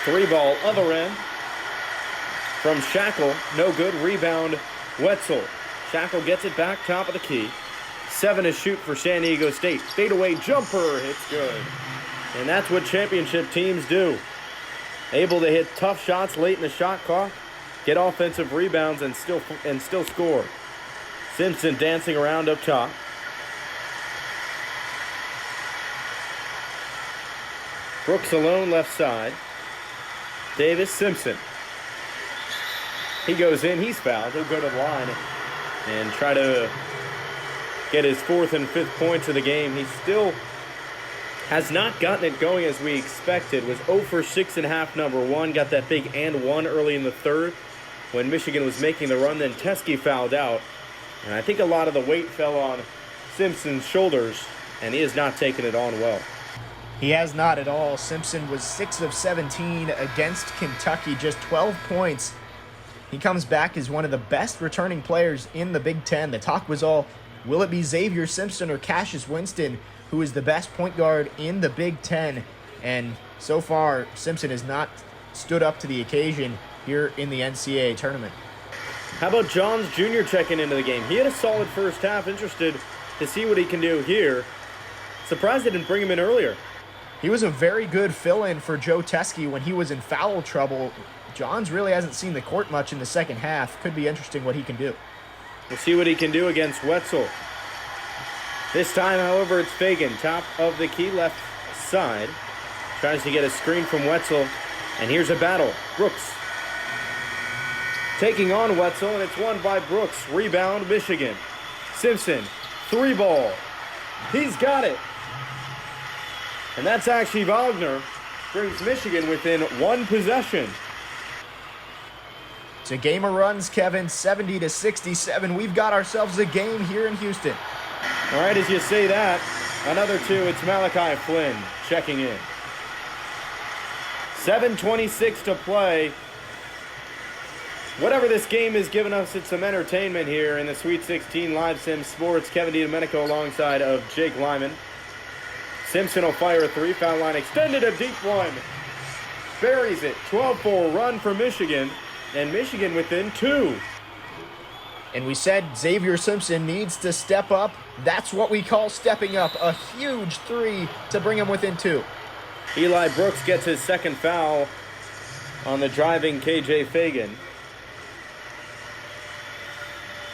Three ball, other end. From Shackle, no good. Rebound, Wetzel. Shackle gets it back, top of the key. 7 to shoot for San Diego State. Fadeaway jumper, hits good. And that's what championship teams do. Able to hit tough shots late in the shot clock, get offensive rebounds, and still score. Simpson dancing around up top. Brooks alone left side. Davis, Simpson. He goes in, he's fouled. He'll go to the line and try to get his 4th and 5th points of the game. He still has not gotten it going as we expected. Was 0 for 6 and a half, number 1. Got that big and 1 early in the third when Michigan was making the run. Then Teskey fouled out. And I think a lot of the weight fell on Simpson's shoulders, and he has not taken it on well. He has not at all. Simpson was 6 of 17 against Kentucky, just 12 points. He comes back as one of the best returning players in the Big Ten. The talk was all, will it be Xavier Simpson or Cassius Winston, who is the best point guard in the Big Ten? And so far, Simpson has not stood up to the occasion here in the NCAA tournament. How about Johns Jr. checking into the game? He had a solid first half. Interested to see what he can do here. Surprised they didn't bring him in earlier. He was a very good fill-in for Joe Teskey when he was in foul trouble. Johns really hasn't seen the court much in the second half. Could be interesting what he can do. We'll see what he can do against Wetzel. This time, however, it's Fagan, top of the key, left side. Tries to get a screen from Wetzel, and here's a battle. Brooks taking on Wetzel, and it's won by Brooks. Rebound, Michigan. Simpson, 3 ball. He's got it. And that's actually Wagner. Brings Michigan within 1 possession. It's a game of runs, Kevin, 70 to 67. We've got ourselves a game here in Houston. All right, as you say that, another 2, it's Malachi Flynn checking in. 7:26 to play. Whatever this game has given us, it's some entertainment here in the Sweet 16 Live Sim Sports. Kevin DiDomenico alongside of Jake Lyman. Simpson will fire a 3, foul line extended, a deep one. Buries it, 12-4 run for Michigan, and Michigan within 2. And we said Xavier Simpson needs to step up. That's what we call stepping up. A huge 3 to bring him within 2. Eli Brooks gets his 2nd foul on the driving KJ Fagan.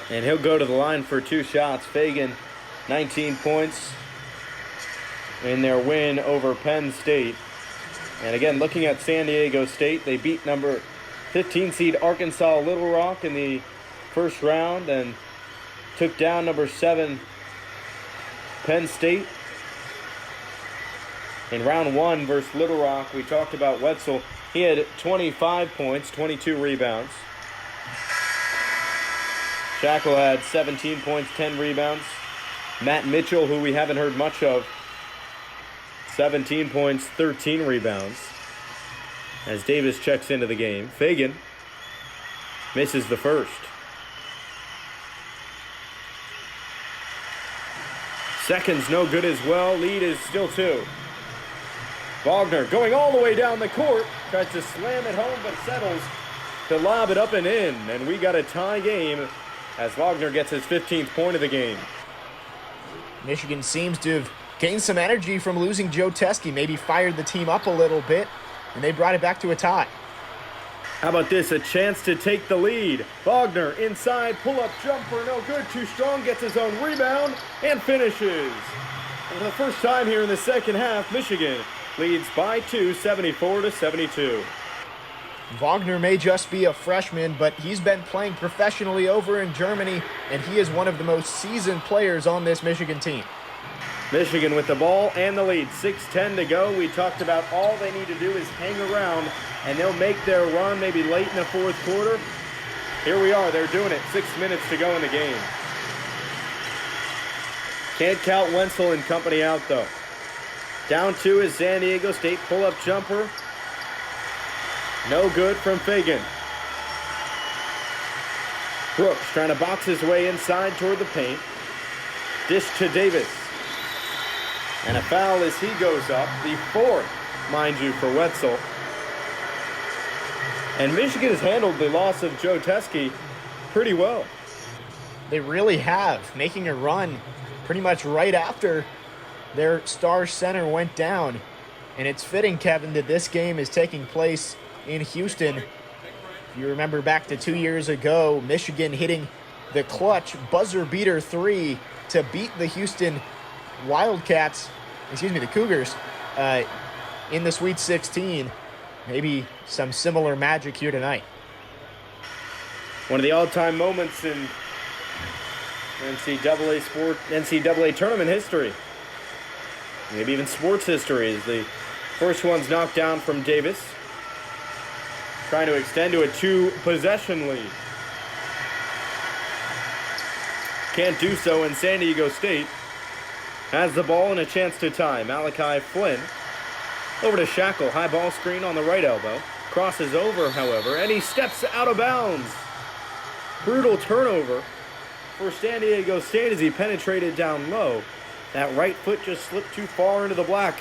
And he'll go to the line for 2 shots. Fagan, 19 points in their win over Penn State. And again, looking at San Diego State, they beat number 15 seed Arkansas Little Rock in the first round and took down number 7 Penn State. In round 1 versus Little Rock, we talked about Wetzel. He had 25 points, 22 rebounds. Shackle had 17 points, 10 rebounds. Matt Mitchell, who we haven't heard much of, 17 points, 13 rebounds. As Davis checks into the game, Fagan misses the first. Second's no good as well. Lead is still 2. Wagner going all the way down the court. Tries to slam it home, but settles to lob it up and in. And we got a tie game as Wagner gets his 15th point of the game. Michigan seems to have gained some energy from losing Joe Teskey. Maybe fired the team up a little bit, and they brought it back to a tie. How about this? A chance to take the lead. Wagner inside, pull-up jumper, no good, too strong, gets his own rebound, and finishes. And for the first time here in the second half, Michigan leads by 2, 74 to 72. Wagner may just be a freshman, but he's been playing professionally over in Germany, and he is one of the most seasoned players on this Michigan team. Michigan with the ball and the lead. 6:10 to go. We talked about all they need to do is hang around, and they'll make their run maybe late in the fourth quarter. Here we are. They're doing it. 6 minutes to go in the game. Can't count Wenzel and company out, though. Down 2 is San Diego State. Pull-up jumper. No good from Fagan. Brooks trying to box his way inside toward the paint. Dish to Davis. And a foul as he goes up. The 4th, mind you, for Wetzel. And Michigan has handled the loss of Joe Teske pretty well. They really have, making a run pretty much right after their star center went down. And it's fitting, Kevin, that this game is taking place in Houston. If you remember back to 2 years ago, Michigan hitting the clutch buzzer beater 3 to beat the Houston the Cougars, in the Sweet 16. Maybe some similar magic here tonight. One of the all-time moments in NCAA tournament history. Maybe even sports history, as the first one's knocked down from Davis. Trying to extend to a 2-possession lead. Can't do so, and San Diego State has the ball and a chance to tie. Malachi Flynn over to Shackle. High ball screen on the right elbow. Crosses over, however, and he steps out of bounds. Brutal turnover for San Diego State as he penetrated down low. That right foot just slipped too far into the black.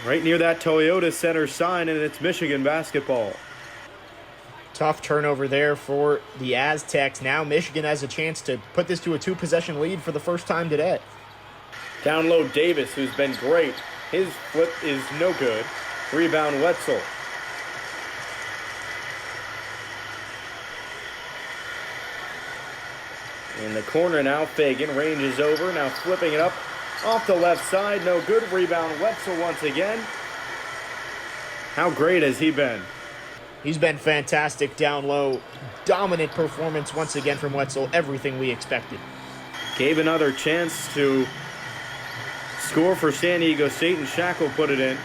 Right near that Toyota Center sign, and it's Michigan basketball. Tough turnover there for the Aztecs. Now Michigan has a chance to put this to a 2-possession lead for the first time today. Down low, Davis, who's been great. His flip is no good. Rebound, Wetzel. In the corner now, Fagan ranges over, now flipping it up off the left side. No good. Rebound, Wetzel once again. How great has he been? He's been fantastic down low. Dominant performance once again from Wetzel. Everything we expected. Gave another chance to score for San Diego State, and Shackle put it in.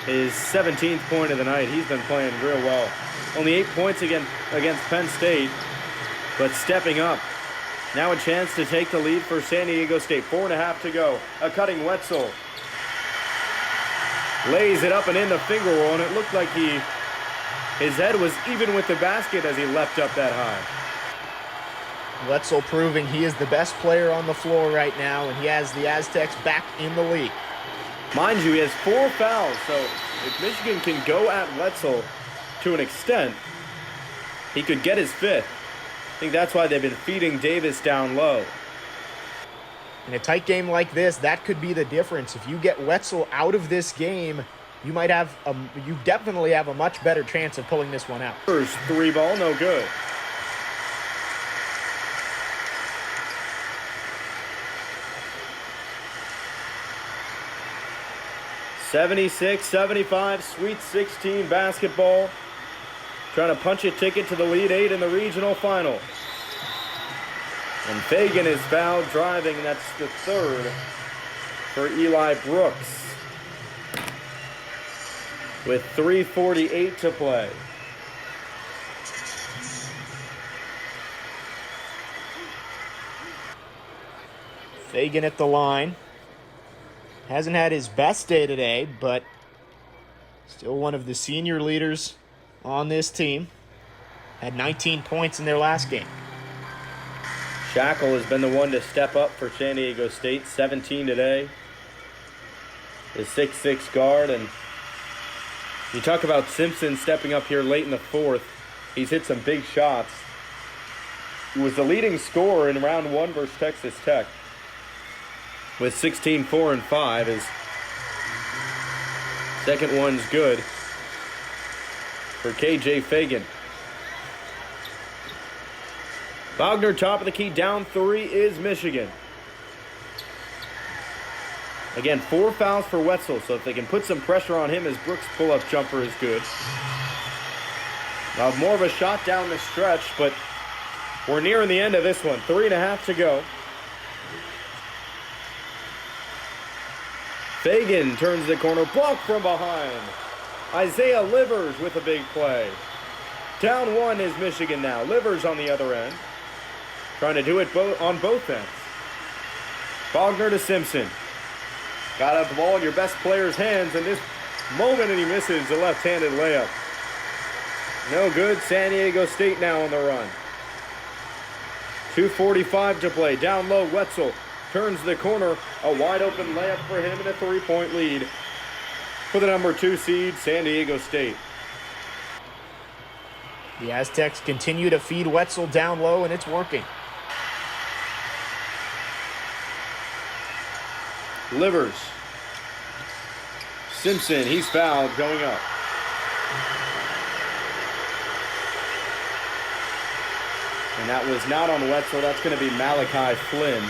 His 17th point of the night. He's been playing real well. Only 8 points against Penn State, but stepping up. Now a chance to take the lead for San Diego State. 4.5 to go. A cutting Wetzel. Lays it up and in the finger roll, and it looked like his head was even with the basket as he leapt up that high. Wetzel proving he is the best player on the floor right now, and he has the Aztecs back in the league. Mind you, he has 4 fouls, so if Michigan can go at Wetzel to an extent, he could get his 5th. I think that's why they've been feeding Davis down low. In a tight game like this, that could be the difference. If you get Wetzel out of this game, you definitely have a much better chance of pulling this one out. First 3 ball, no good. (76-75) Sweet 16 basketball. Trying to punch a ticket to the Elite 8 in the regional final. And Fagan is fouled driving, and that's the 3rd for Eli Brooks. With 3:48 to play. Fagan at the line. Hasn't had his best day today, but still one of the senior leaders on this team. Had 19 points in their last game. Shackle has been the one to step up for San Diego State. 17 today. The 6'6" guard. And you talk about Simpson stepping up here late in the 4th. He's hit some big shots. He was the leading scorer in round 1 versus Texas Tech. With 16, 4, and 5. His second one's good for KJ Fagan. Wagner, top of the key, down 3 is Michigan. Again, 4 fouls for Wetzel, so if they can put some pressure on him, his Brooks pull-up jumper is good. Now more of a shot down the stretch, but we're nearing the end of this one. 3.5 to go. Fagan turns the corner, blocked from behind. Isaiah Livers with a big play. Down 1 is Michigan now. Livers on the other end. Trying to do it on both ends. Bogner to Simpson. Got up the ball in your best player's hands in this moment, and he misses a left-handed layup. No good. San Diego State now on the run. 2:45 to play. Down low, Wetzel turns the corner. A wide-open layup for him and a 3-point lead for the number 2 seed, San Diego State. The Aztecs continue to feed Wetzel down low, and it's working. Livers. Simpson, he's fouled, going up. And that was not on Wetzel. That's going to be Malachi Flynn.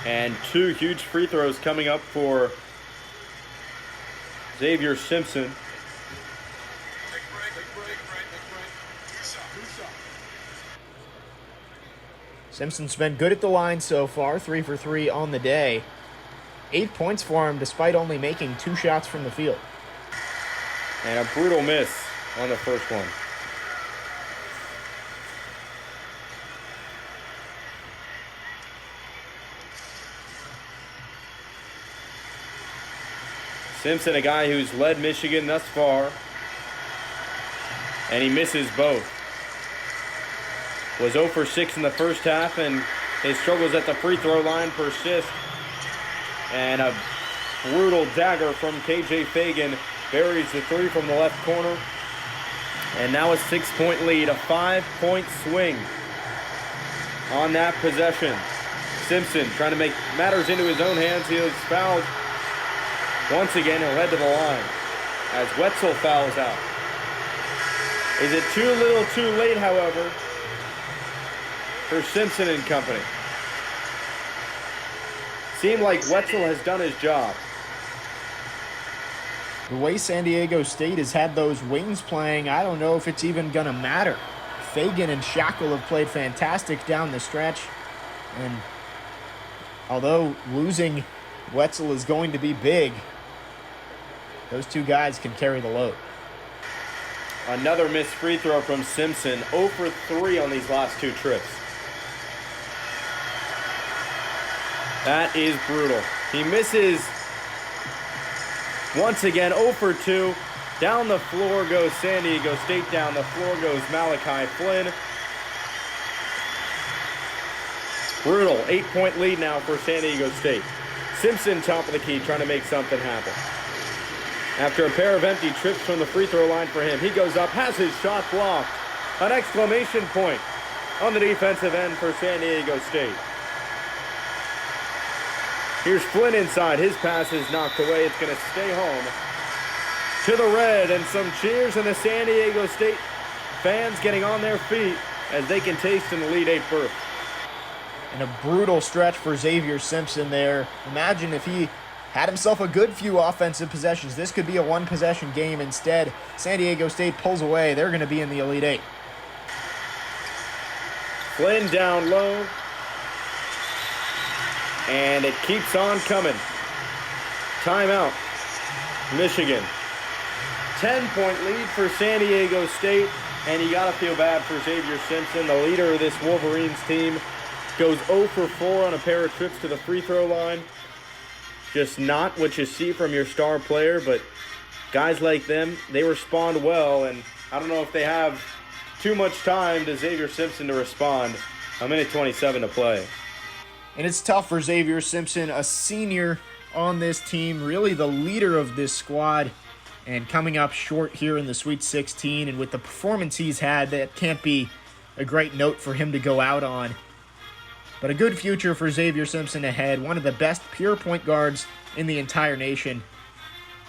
And 2 huge free throws coming up for Xavier Simpson. Simpson's been good at the line so far, 3 for 3 on the day. 8 points for him despite only making 2 shots from the field. And a brutal miss on the first one. Simpson, a guy who's led Michigan thus far, and he misses both. Was 0 for 6 in the first half, and his struggles at the free throw line persist. And a brutal dagger from KJ Fagan buries the 3 from the left corner. And now a 6-point lead, a 5-point swing on that possession. Simpson trying to make matters into his own hands. He is fouled once again and led to the line as Wetzel fouls out. Is it too little too late, however, for Simpson and company? Seemed like Wetzel has done his job. The way San Diego State has had those wings playing, I don't know if it's even going to matter. Fagan and Shackle have played fantastic down the stretch. And although losing Wetzel is going to be big, those 2 guys can carry the load. Another missed free throw from Simpson. 0 for 3 on these last 2 trips. That is brutal. He misses once again. 0 for 2. Down the floor goes San Diego State. Down the floor goes Malachi Flynn. Brutal. 8-point lead now for San Diego State. Simpson top of the key trying to make something happen. After a pair of empty trips from the free throw line for him, he goes up, has his shot blocked. An exclamation point on the defensive end for San Diego State. Here's Flynn inside. His pass is knocked away. It's going to stay home. To the red, and some cheers, and the San Diego State fans getting on their feet as they can taste an Elite 8 berth. And a brutal stretch for Xavier Simpson there. Imagine if he had himself a good few offensive possessions. This could be a 1-possession game. Instead, San Diego State pulls away. They're going to be in the Elite 8. Flynn down low. And it keeps on coming. Timeout. Michigan. 10-point lead for San Diego State. And you got to feel bad for Xavier Simpson, the leader of this Wolverines team. Goes 0 for 4 on a pair of trips to the free throw line. Just not what you see from your star player, but guys like them, they respond well, and I don't know if they have too much time to Xavier Simpson to respond. A minute 27 to play. And it's tough for Xavier Simpson, a senior on this team, really the leader of this squad, and coming up short here in the Sweet 16, and with the performance he's had, that can't be a great note for him to go out on. But a good future for Xavier Simpson ahead, one of the best pure point guards in the entire nation.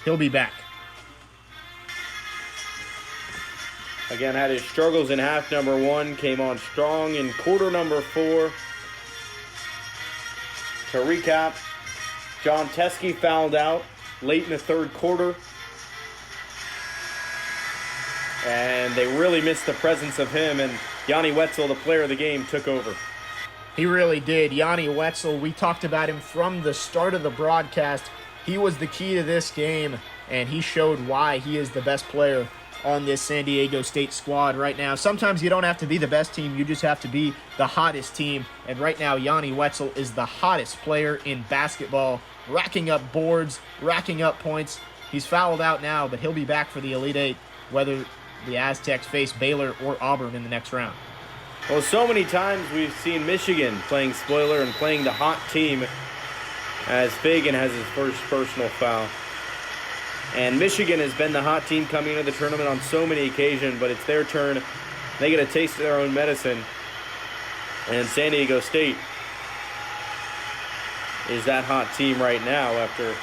He'll be back. Again, had his struggles in half number 1, came on strong in quarter number 4. To recap, John Teske fouled out late in the third quarter. And they really missed the presence of him, and Yanni Wetzel, the player of the game, took over. He really did. Yanni Wetzel, we talked about him from the start of the broadcast. He was the key to this game, and he showed why he is the best player on this San Diego State squad right now. Sometimes you don't have to be the best team, you just have to be the hottest team. And right now, Yanni Wetzel is the hottest player in basketball, racking up boards, racking up points. He's fouled out now, but he'll be back for the Elite Eight, whether the Aztecs face Baylor or Auburn in the next round. Well, so many times we've seen Michigan playing spoiler and playing the hot team as Fagan has his first personal foul. And Michigan has been the hot team coming into the tournament on so many occasions, but it's their turn. They get a taste of their own medicine. And San Diego State is that hot team right now after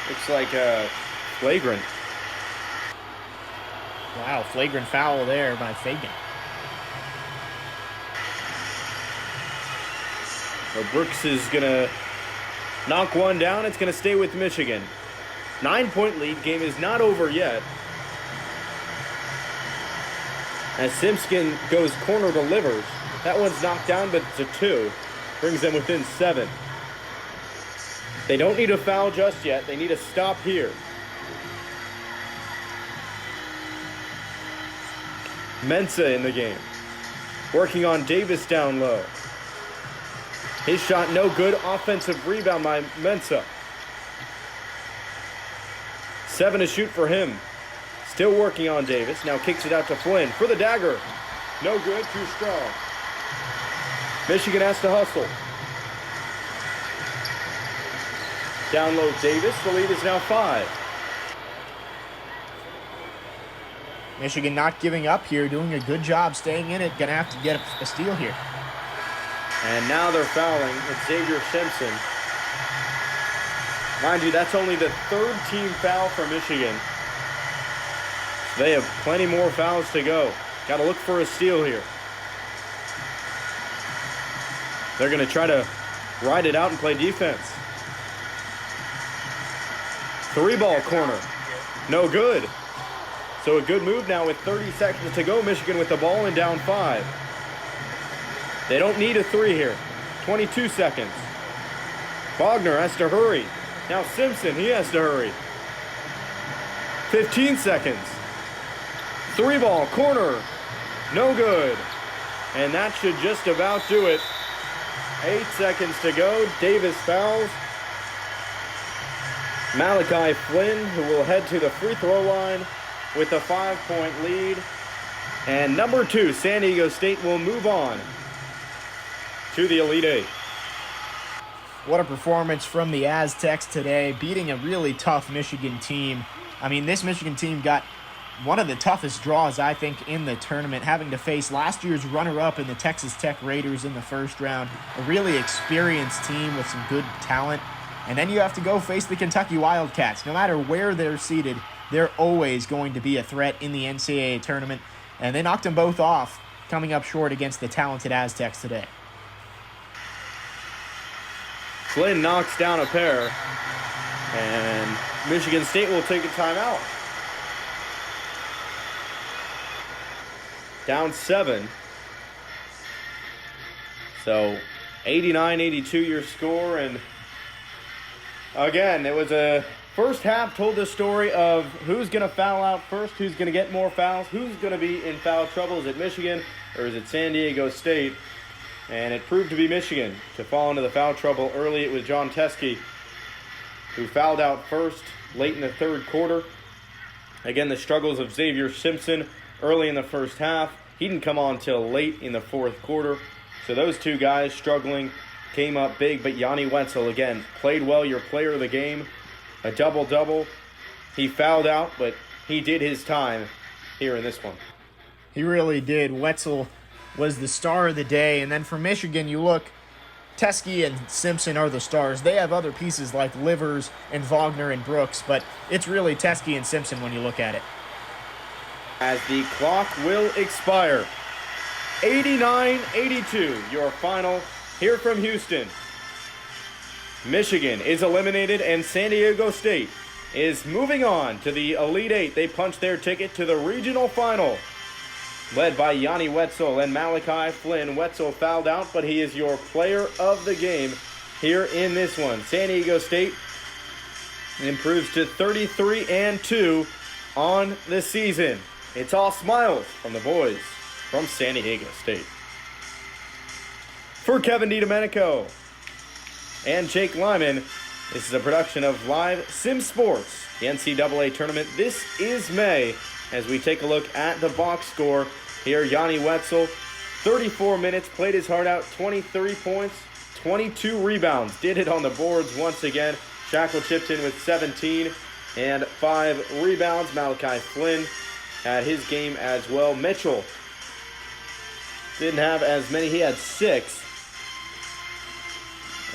looks like a flagrant. Wow, flagrant foul there by Fagan. So Brooks is going to knock one down. It's going to stay with Michigan. 9-point lead. Game is not over yet. As Simpson goes corner delivers. That one's knocked down, but it's a 2. Brings them within 7. They don't need a foul just yet. They need a stop here. Mensah in the game. Working on Davis down low. His shot no good. Offensive rebound by Mensah. 7 to shoot for him. Still working on Davis. Now kicks it out to Flynn for the dagger. No good. Too strong. Michigan has to hustle. Down low Davis. The lead is now 5. Michigan not giving up here, doing a good job staying in it. Gonna have to get a steal here. And now they're fouling. It's Xavier Simpson. Mind you, that's only the 3rd team foul for Michigan. So they have plenty more fouls to go. Got to look for a steal here. They're going to try to ride it out and play defense. 3-ball corner. No good. So a good move now with 30 seconds to go. Michigan with the ball and down 5. They don't need a 3 here. 22 seconds. Wagner has to hurry. Now Simpson, he has to hurry. 15 seconds. 3-ball corner. No good. And that should just about do it. 8 seconds to go. Davis fouls. Malachi Flynn, who will head to the free throw line with a 5-point lead. And number 2, San Diego State will move on to the Elite Eight. What a performance from the Aztecs today, beating a really tough Michigan team. I mean, this Michigan team got one of the toughest draws, I think, in the tournament, having to face last year's runner-up in the Texas Tech Raiders in the first round. A really experienced team with some good talent. And then you have to go face the Kentucky Wildcats. No matter where they're seated, they're always going to be a threat in the NCAA tournament. And they knocked them both off, coming up short against the talented Aztecs today. Flynn knocks down a pair, and Michigan State will take a timeout. Down 7. So 89-82 your score, and again, it was a first half told the story of who's going to foul out first, who's going to get more fouls, who's going to be in foul trouble. Is it Michigan or is it San Diego State? And it proved to be Michigan to fall into the foul trouble early. It was John Teskey who fouled out first late in the 3rd quarter. Again, the struggles of Xavier Simpson early in the first half. He didn't come on till late in the 4th quarter. So those 2 guys struggling came up big. But Yanni Wetzel, again, played well, your player of the game. A double-double. He fouled out, but he did his time here in this one. He really did. Wetzel was the star of the day. And then for Michigan, you look, Teskey and Simpson are the stars. They have other pieces like Livers and Wagner and Brooks, but it's really Teskey and Simpson when you look at it. As the clock will expire. 89-82, your final here from Houston. Michigan is eliminated and San Diego State is moving on to the Elite Eight. They punched their ticket to the regional final. Led by Yanni Wetzel and Malachi Flynn. Wetzel fouled out, but he is your player of the game here in this one. San Diego State improves to 33-2 on the season. It's all smiles from the boys from San Diego State. For Kevin DiDomenico and Jake Lyman, this is a production of Live Sim Sports, the NCAA tournament. This is May, as we take a look at the box score here. Yanni Wetzel, 34 minutes, played his heart out, 23 points, 22 rebounds. Did it on the boards once again. Shackle chipped in with 17 and 5 rebounds. Malachi Flynn had his game as well. Mitchell didn't have as many. He had 6.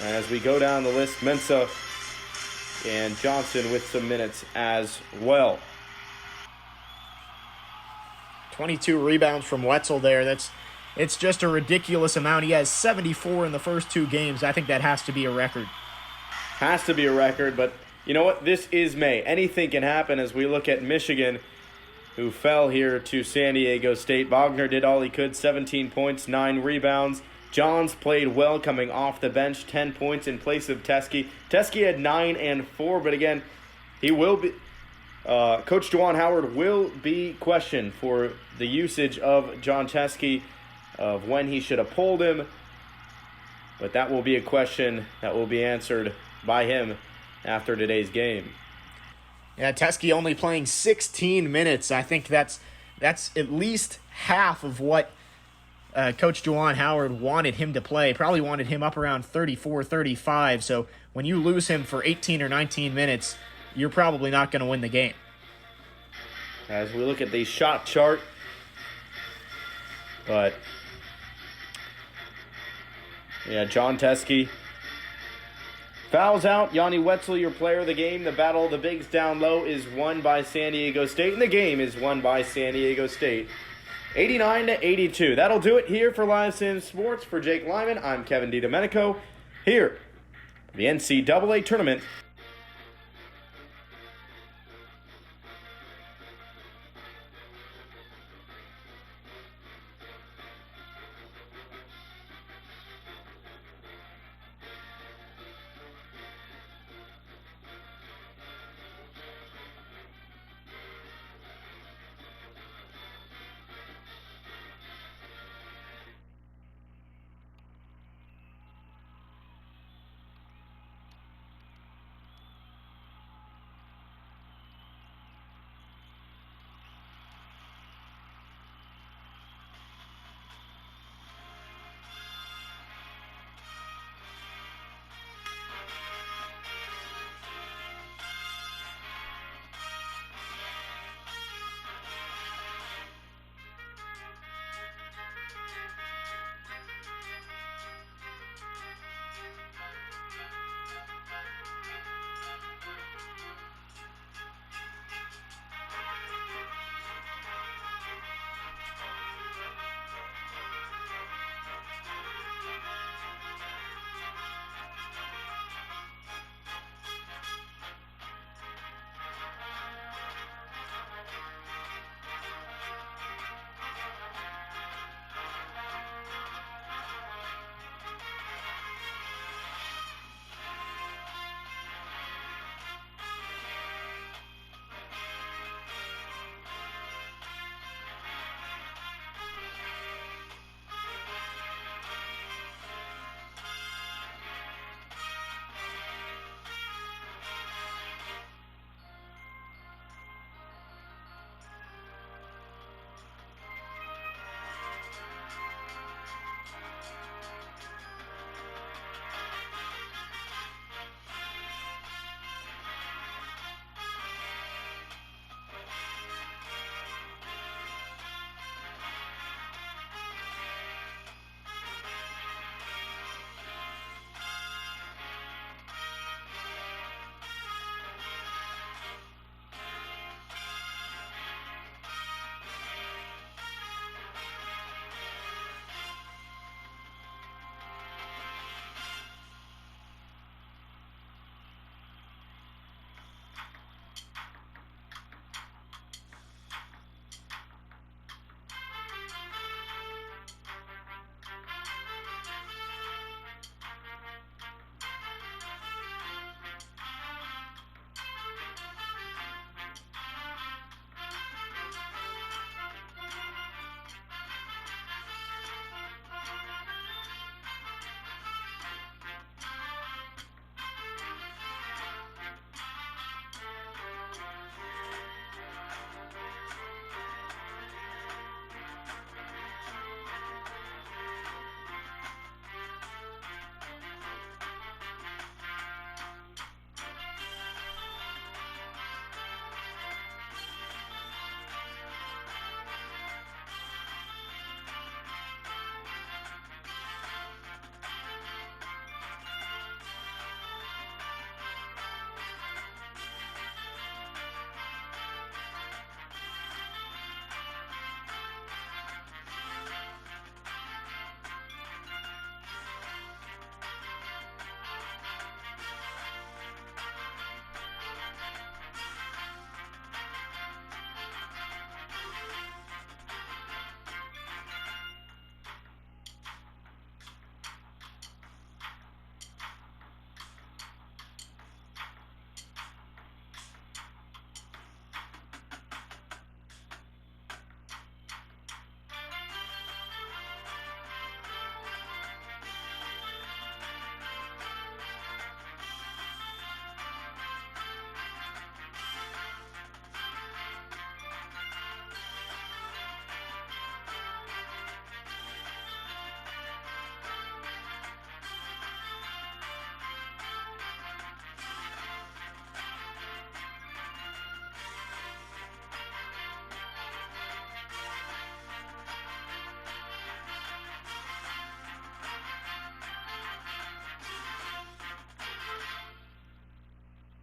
As we go down the list, Mensah and Johnson with some minutes as well. 22 rebounds from Wetzel there. It's just a ridiculous amount. He has 74 in the first 2 games. I think that has to be a record. Has to be a record, but you know what? This is May. Anything can happen as we look at Michigan, who fell here to San Diego State. Wagner did all he could, 17 points, 9 rebounds. Johns played well coming off the bench, 10 points in place of Teske. Teske had 9 and 4, but again, he will be... Coach Juwan Howard will be questioned for the usage of John Teske, of when he should have pulled him. But that will be a question that will be answered by him after today's game. Yeah, Teske only playing 16 minutes. I think that's at least half of what Coach Juwan Howard wanted him to play. Probably wanted him up around 34, 35. So when you lose him for 18 or 19 minutes, you're probably not going to win the game. As we look at the shot chart, but yeah, John Teske fouls out. Yanni Wetzel, your player of the game. The battle of the bigs down low is won by San Diego State, and the game is won by San Diego State, 89-82. That'll do it here for Live Sim Sports. For Jake Lyman, I'm Kevin DiDomenico, here for the NCAA Tournament